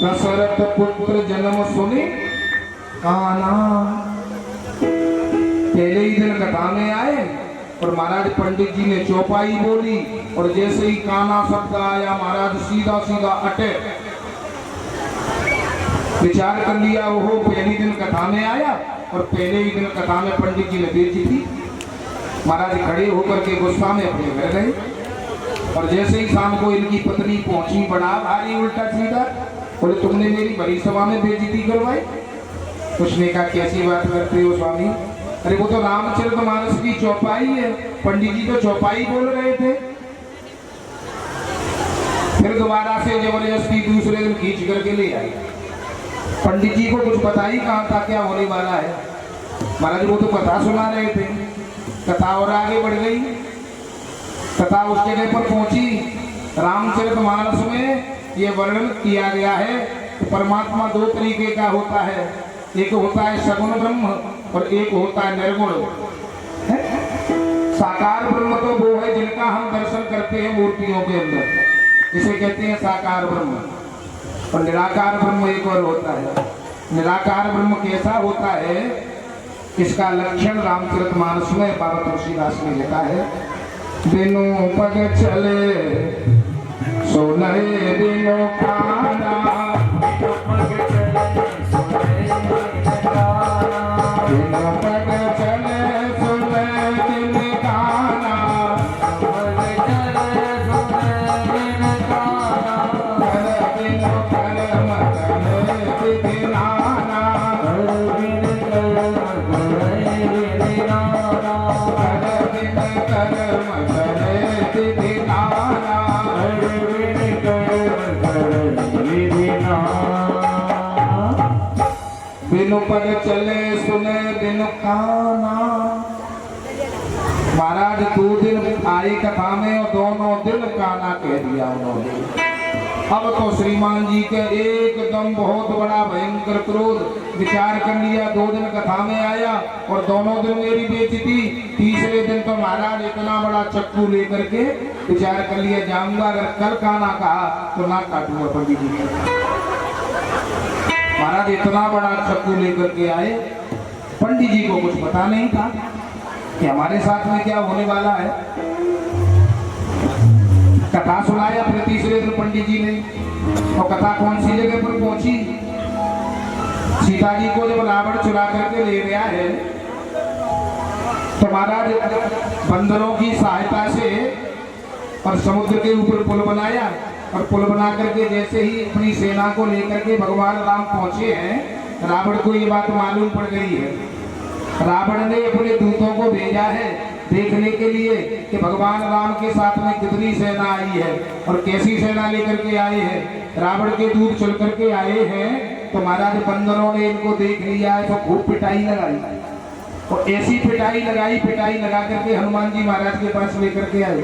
दशरथ पुत्र जन्म सुने काना, पहले ही दिन कथा में आए और महाराज पंडित जी ने चौपाई बोली और जैसे ही काना शब्द आया महाराज सीधा सीधा अटे। विचार कर लिया वो पहले दिन कथा में आया और पहले ही दिन कथा में पंडित जी ने बेची थी। महाराज खड़े होकर के गुस्सा में अपने घर गए और जैसे ही शाम को इनकी पत्नी पहुंची, बड़ा भारी उल्टा सीधा, बोले तुमने मेरी बड़ी सभा में बेइज्जती करवाई। उसने कहा कैसी बात करते हो स्वामी, अरे वो तो रामचरितमानस की चौपाई है, पंडित जी तो चौपाई बोल रहे थे। फिर दोबारा से जबरदस्ती दूसरे दिन खींच करके ले आई। पंडित जी को कुछ पता ही कहाँ था क्या होने वाला है। महाराज वो तो कथा सुना रहे थे, कथा और आगे बढ़ गई। कथा उस जगह पर पहुंची, रामचरितमानस में ये वर्णन किया गया है कि परमात्मा दो तरीके का होता है, एक होता है सगुण ब्रह्म और एक होता है निर्गुण। साकार ब्रह्म तो वो है जिनका हम दर्शन करते हैं मूर्तियों के अंदर, इसे कहते हैं साकार ब्रह्म। और निराकार ब्रह्म एक और होता है। निराकार ब्रह्म कैसा होता है, इसका लक्षण रामचरितमानस में बाबा तुलसीदास ने लिखा है। बिनु पग चले सोनहे बिनु खाना, बिनु पग चले सोनहे बिनु खाना, कर बिनु कर्म करे विधिनाना, कर बिनु कर्म करे विधिनाना। बिनु पग चले सुने बिनु खाना। महाराज 2 दिन आई कथा में और दोनों दिन काना कह दिया उन्होंने। अब तो श्रीमान जी के एकदम बहुत बड़ा भयंकर क्रोध विचार कर लिया। 2 दिन कथा में आया और दोनों दिन मेरी बेइज्जती, तीसरे दिन तो महाराज इतना बड़ा चक्कू लेकर के विचार कर लिया जाऊंगा, अगर कल का ना कहा तो ना काटूंगा पंडित जी। महाराज इतना बड़ा चक्कू लेकर के आए, पंडित जी को कुछ पता नहीं था कि हमारे साथ में क्या होने वाला है। कथा सुनाया फिर तीसरे दिन पंडित जी ने, और कथा कौन सी जगह पर पहुंची, सीता जी को जब रावण चुरा करके ले गया है तो महाराज बंदरों की सहायता से और समुद्र के ऊपर पुल बनाया, और पुल बना करके जैसे ही अपनी सेना को लेकर के भगवान राम पहुंचे हैं, रावण को ये बात मालूम पड़ गई है। रावण ने अपने दूतों को भेजा है देखने के लिए कि भगवान राम के साथ में कितनी सेना आई है और कैसी सेना लेकर के आए हैं। रावण के दूत चल करके आए हैं तो महाराज बंदरों ने इनको देख लिया है तो खूब पिटाई लगाई, और ऐसी पिटाई लगा करके हनुमान जी महाराज के पास लेकर के आए।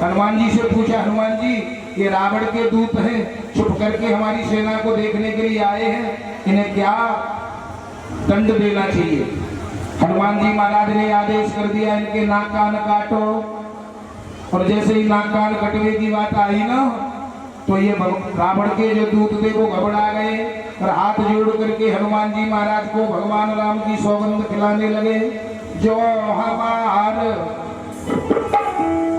हनुमान जी से पूछा, हनुमान जी ये रावण के दूत हैं, छुप करके हमारी सेना को देखने के लिए आए हैं, इन्हें क्या दंड देना चाहिए। हनुमान जी महाराज ने आदेश कर दिया इनके नाक कान काटो, और जैसे ही नाक कान कटने की बात आई ना तो ये रावण के जो दूत थे वो घबरा गए और हाथ जोड़ करके हनुमान जी महाराज को भगवान राम की सौगंध खिलाने लगे। जो हमार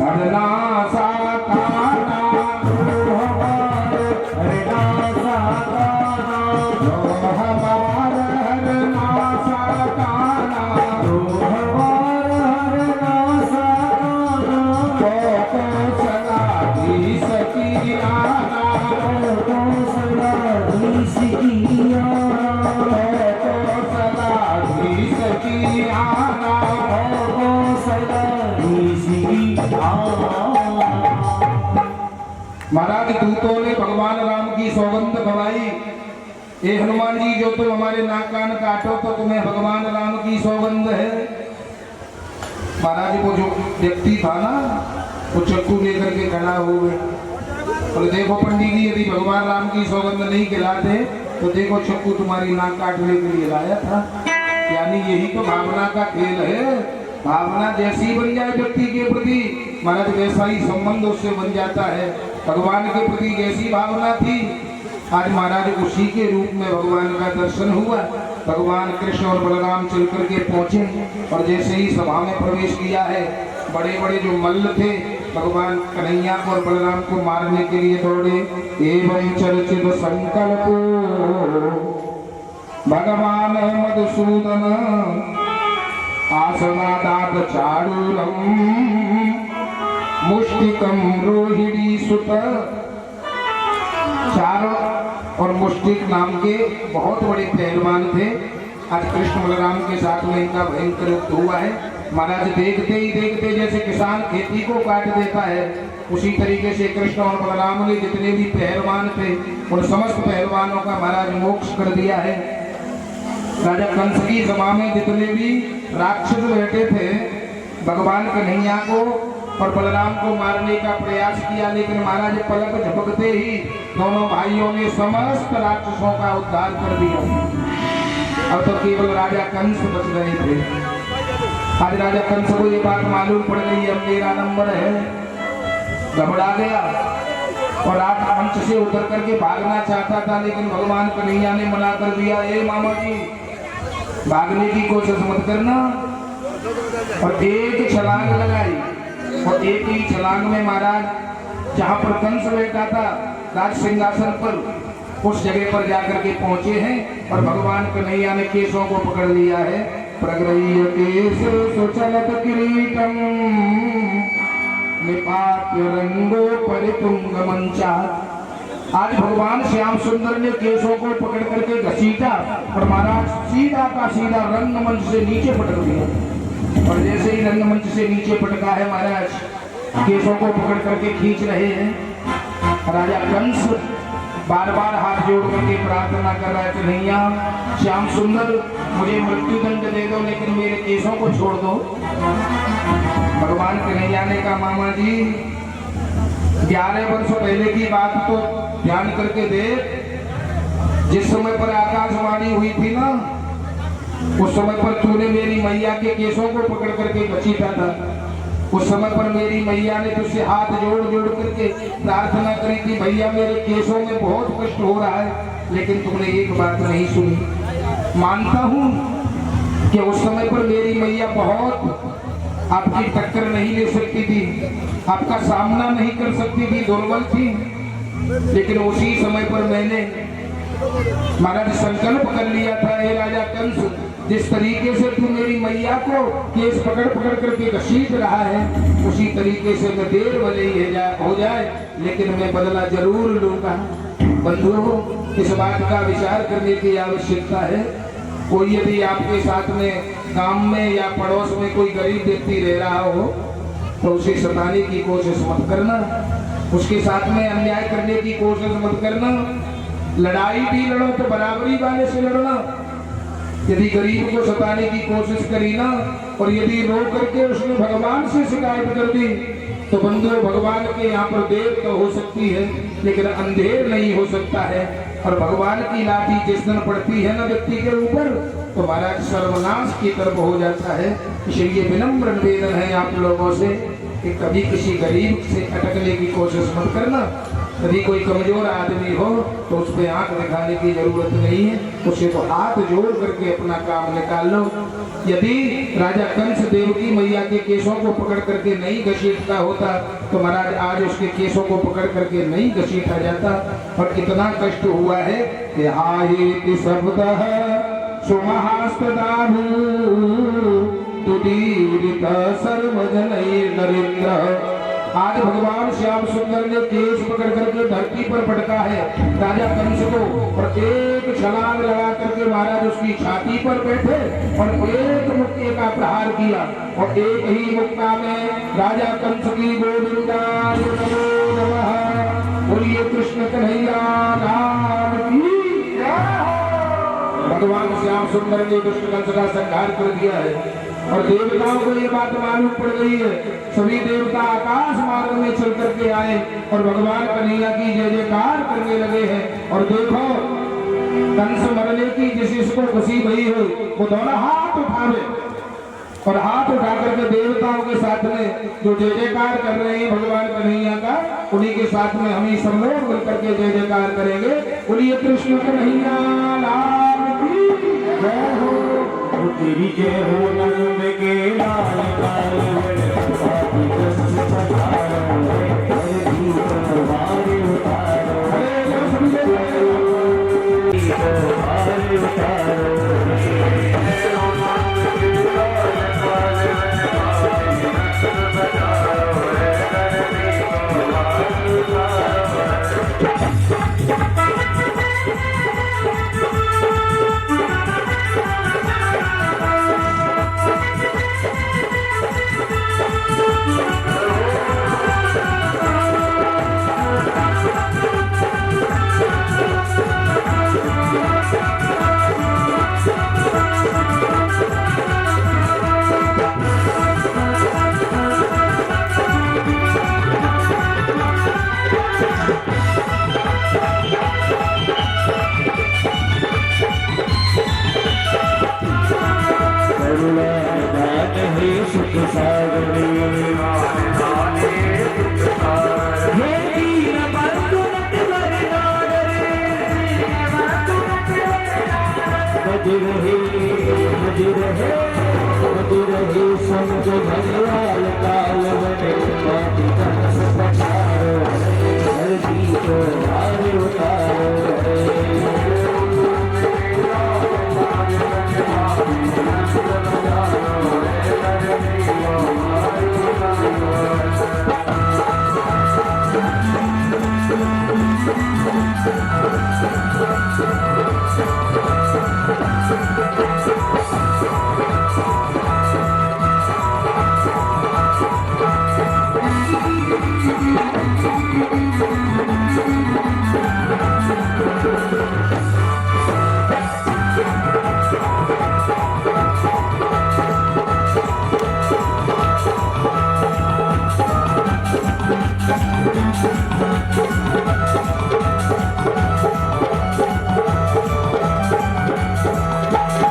हरना सा काना, जो हमार हरना सा काना, जो हमार हरना सा काना, जो हमार हरना सा काना, को चला दी सकी आना, को चला दी सकी आना, को चला दी सकी आना, को चला दी सकी आना। महाराज दूतों ने भगवान राम की सौगंध गवाई, ए हनुमान जी जो तुम हमारे नाक कान काटो तो तुम्हें भगवान राम की सौगंध है। महाराज वो जो व्यक्ति था ना वो चक्कू लेकर के खड़ा हो गए, और देखो पंडित जी यदि भगवान राम की सौगंध नहीं खिलाते तो देखो चक्कू तुम्हारी नाक काटने के लिए लाया था। यानी यही तो भावना का खेल है, भावना जैसी बन जाए व्यक्ति के प्रति महाराज वैसा ही संबंध उससे बन जाता है। भगवान के प्रति जैसी भावना थी, आज महाराज उसी के रूप में भगवान का दर्शन हुआ। भगवान कृष्ण और बलराम चल करके पहुंचे और जैसे ही सभा में प्रवेश किया है, बड़े बड़े जो मल्ल थे भगवान कन्हैया और बलराम को मारने के लिए दौड़े। एवं चर्चित संकल्प भगवान मधुसूदन आसनादात चारूरम मुष्टिकम रोहिणी सुत। चारों और मुष्टिक नाम के बहुत बड़े पहलवान थे। आज कृष्ण बलराम के साथ में इनका भयंकर युद्ध हुआ है। महाराज देखते ही देखते जैसे किसान खेती को काट देता है, उसी तरीके से कृष्ण और बलराम ने जितने भी पहलवान थे उन समस्त पहलवानों का महाराज मोक्ष कर दिया है। राजा कंस की सभा में जितने भी राक्षस बैठे थे भगवान कन्हैया को और बलराम को मारने का प्रयास किया, लेकिन महाराज पलक झपकते ही दोनों भाइयों ने समस्त राक्षसों का उद्धार कर दिया। अब तो केवल राजा कंस बच रहे थे। आज राजा कंस को ये बात मालूम पड़ गई अब मेरा नंबर है, घबरा गया और राज मंच से उतर करके भागना चाहता था, लेकिन भगवान कन्हैया ने मना कर दिया। ए मामा जी भागने की कोशिश मत करना। और एक छलांग लगाई और एक ही छलांग में महाराज जहां पर कंस बैठा था राज सिंहासन पर, उस जगह पर जाकर के पहुंचे हैं और भगवान कन्हैया ने केशों को पकड़ लिया है। प्रगृह्य केश सुचलत किरीटम निपात्य रंगो परितुंग मंचा। आज भगवान श्याम सुंदर ने केशों को पकड़ करके घसीटा और महाराज सीधा का सीधा रंगमंच से नीचे पटक दिया। और जैसे ही रंगमंच से नीचे पटका है महाराज केशों को पकड़ करके खींच रहे हैं। राजा कंस बार बार हाथ जोड़ करके प्रार्थना कर रहा है, कन्हैया श्याम सुंदर मुझे मृत्यु दंड दे दो लेकिन मेरे केशों को छोड़ दो। भगवान कन्हैया ने कहा मामा जी 11 वर्ष पहले की बात तो ध्यान करके देख। जिस समय पर आकाशवाणी हुई थी ना, उस समय पर तूने मेरी मैया के केसों को पकड़ करके घसीटा था। उस समय पर मेरी मैया ने तुझसे हाथ जोड़ जोड़ करके प्रार्थना करी थी, भैया मेरे केसों में बहुत कष्ट हो रहा है, लेकिन तुमने एक बात नहीं सुनी। मानता हूँ कि उस समय पर मेरी मैया बहुत आपकी टक्कर नहीं ले सकती थी, आपका सामना नहीं कर सकती थी, दुर्बल थी। लेकिन उसी समय पर मैंने महाराज संकल्प कर लिया था, हे राजा कंस, जिस तरीके से तू मेरी मैया को केस पकड़ पकड़ करके घसीट रहा है, उसी तरीके से मैं देर भले ही हो जाए, लेकिन मैं बदला जरूर लूंगा। बंधुओं, इस बात का विचार करने की आवश्यकता है। कोई यदि आपके साथ में गांव में या पड़ोस में कोई गरीब व्यक्ति रह रहा हो तो उसे सताने की कोशिश मत करना, उसके साथ में अन्याय करने की कोशिश मत करना। लड़ाई भी लड़ो तो बराबरी वाले से लड़ना। यदि गरीब को सताने की कोशिश करी ना, और यदि रो करके उसने भगवान से शिकायत कर दी, तो बंधुओं, भगवान के यहाँ पर देर तो हो सकती है, लेकिन अंधेर नहीं हो सकता है। और भगवान की लाठी जिस दिन पड़ती है ना व्यक्ति के ऊपर, तो महाराज सर्वनाश की तरफ हो जाता है। इसलिए विनम्र निवेदन है आप लोगों से कि कभी किसी गरीब से अटकने की कोशिश मत करना। यदि कोई कमजोर आदमी हो तो उस पर आंख दिखाने की जरूरत नहीं है, उसे तो हाथ जोड़ करके अपना काम निकाल लो। यदि राजा कंस देवकी मैया के केसों को पकड़ करके नहीं घसीटता होता तो महाराज आज उसके केसों को पकड़ करके नहीं घसीटा जाता। और इतना कष्ट हुआ है कि हाहेति शब्दः सुमहास्तदाहु तुदीरित सर्वजनैर्नरेन्द्र। आज भगवान श्याम सुंदर ने केस पकड़ करके धरती पर पटका है राजा कंस को, और एक छलांग लगा करके महाराज उसकी छाती पर बैठे और एक मुक्के का प्रहार किया, और एक ही मुक्का में राजा कंस की गोविंदाय नमो नमः बोलिए कृष्ण कन्हैया लाल की जय। भगवान श्याम सुंदर ने दुष्ट कंस का संहार कर दिया है। और देवताओं को ये बात मालूम पड़ गई है। सभी देवता आकाश मार्ग में चल करके आए और भगवान कन्हैया की जय जयकार करने लगे हैं। और देखो, कंस मरने की जिसको खुशी भई हो वो दोनों हाथ उठावे, और हाथ उठा करके देवताओं के साथ में जो जय जयकार कर रहे हैं भगवान कन्हैया का, उन्हीं के साथ में हम ही सब लोग मिलकर के जय जयकार करेंगे। बोलिए कृष्ण कन्हैया लाल की जय हो। तेरी जय हो नंद के लाल लाल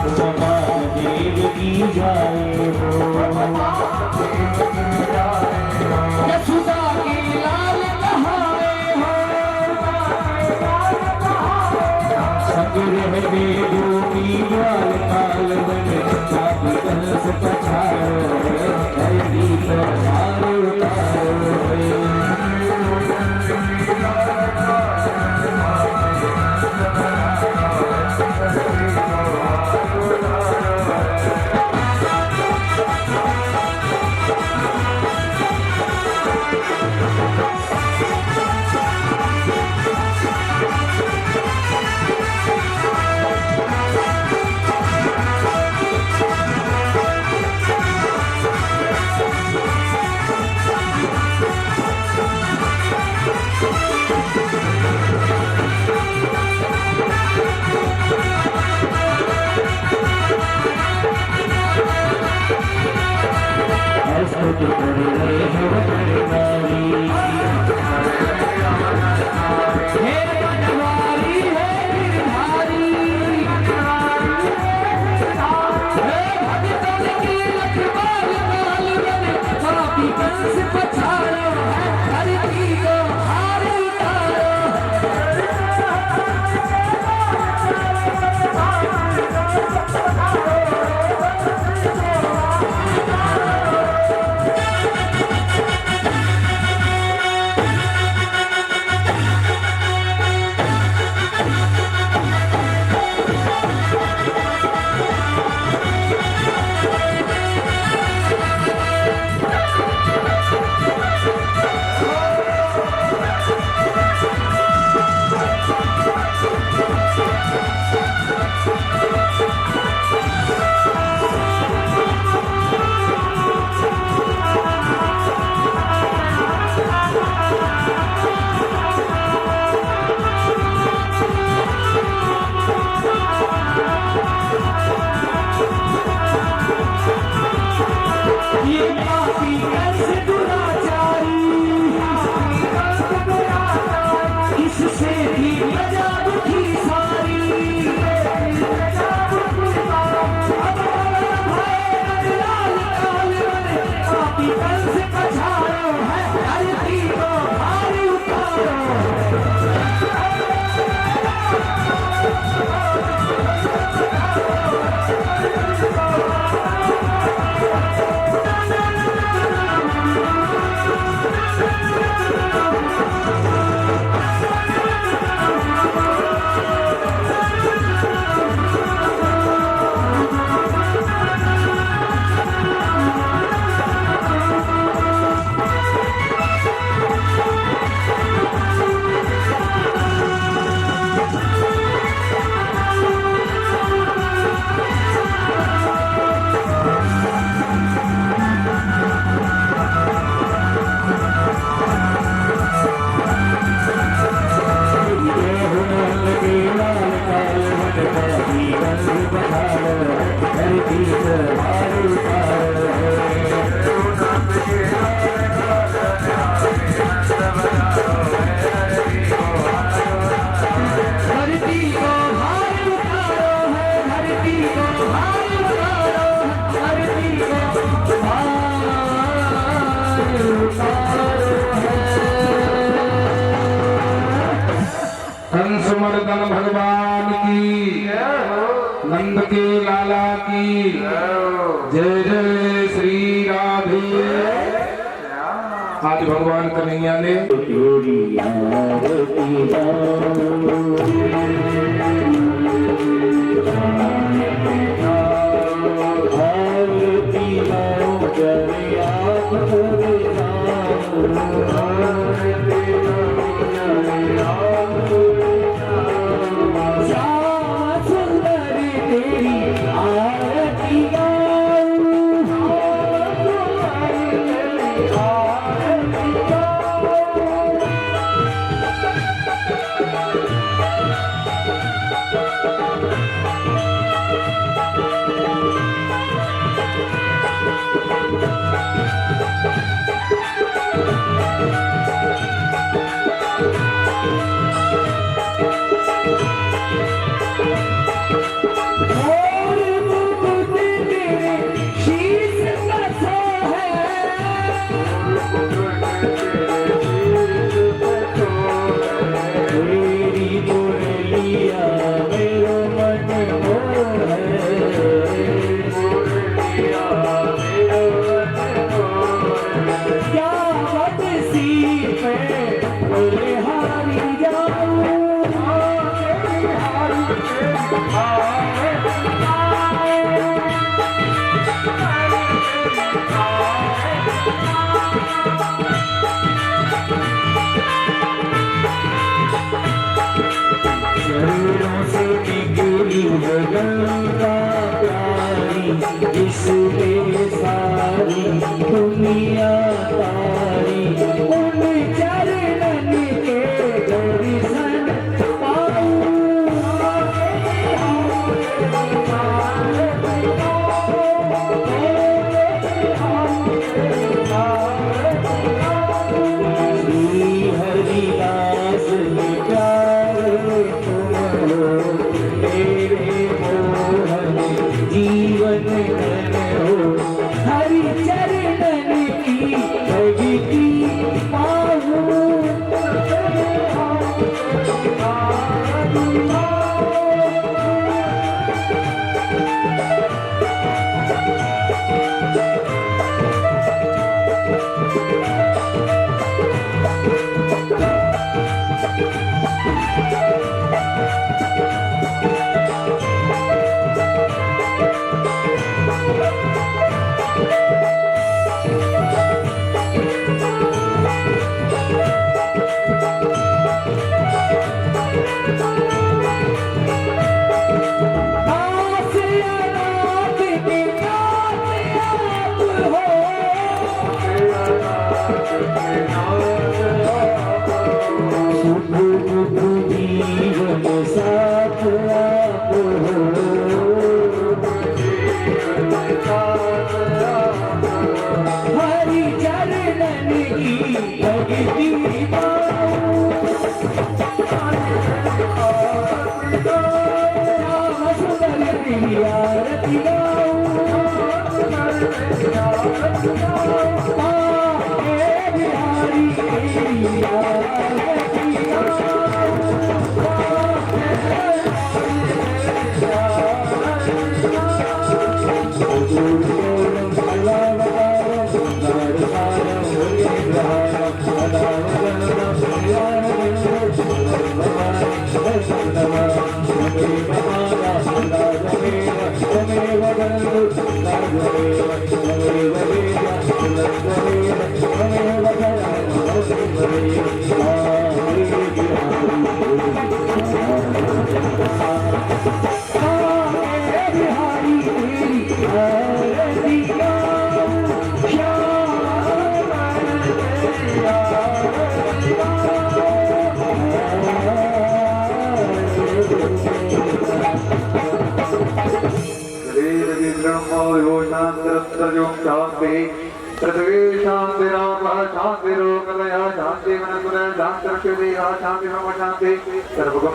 भगवान देव की जाए हो। यशोदा के लाल कहाए हो, संग्रह में गोपी ग्वाल काल बन चापी कंस पछाड़ो है, धरती पर भार उतारो है। कंसमर्दन भगवान की, नंद के लाला की जय जय श्री राधे। आज भगवान कन्हैया ने शरणों से निकली है गंगा प्यारी, इसलिए सारी दुनिया तारी, उन चरणन के दर्शन पाऊं। श्री हरिदास जीवन हो हरि चरणन की भक्ति पाऊं। हरि चरणन की भक्ति पाऊं। श्याम सुंदर तेरी आरती गाऊं। हे बिहारी तेरी आरती गाऊं। पृथ्वी शांतिरापः शांतिरोगलया शांति मनकुल शांतिर्षदेहा शांति मम शांति सर्वगुण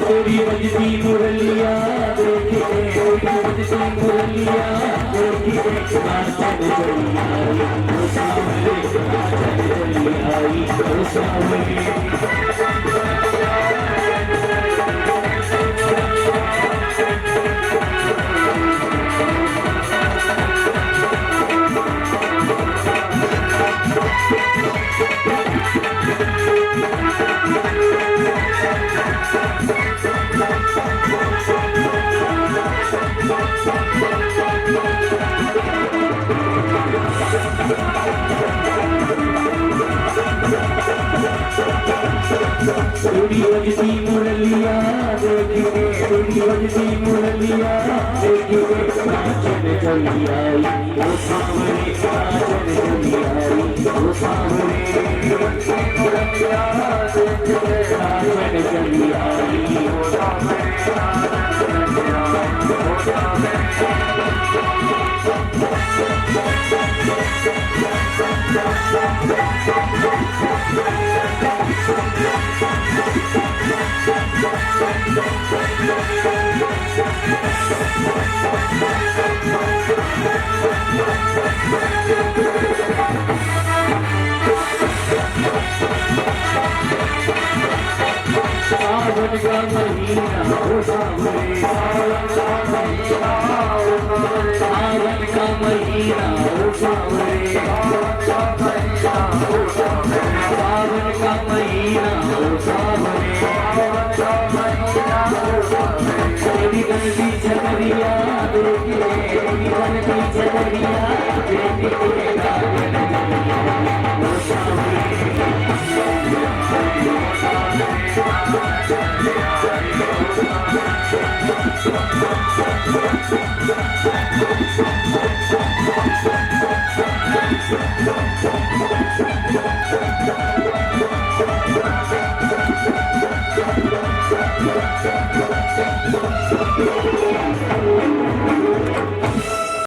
तेरी बजती मुरलिया देखी तेरी बजती मुरलिया देखी नाचन चली आई ओ सावरे नाचन चली आई ओ सावरे। तेरी बजती मुरलिया देखी तेरी बजती मुरलिया देखी नाचन चली आई ओ सावरे नाचन चली आई ओ सावरे। मुरलिया देखी नाचन चली आई ओ सावरे नाचन चली आई ओ सावरे। सावन का महीना ओ सावरे सावन का महीना ओ सावरे। महीना ओ सावरे, सावन का महीना ओ सावरे, तेरी बनती छतरिया देखी, तेरी बनती छतरिया देखी के गावन ओ सावरे। Thank you.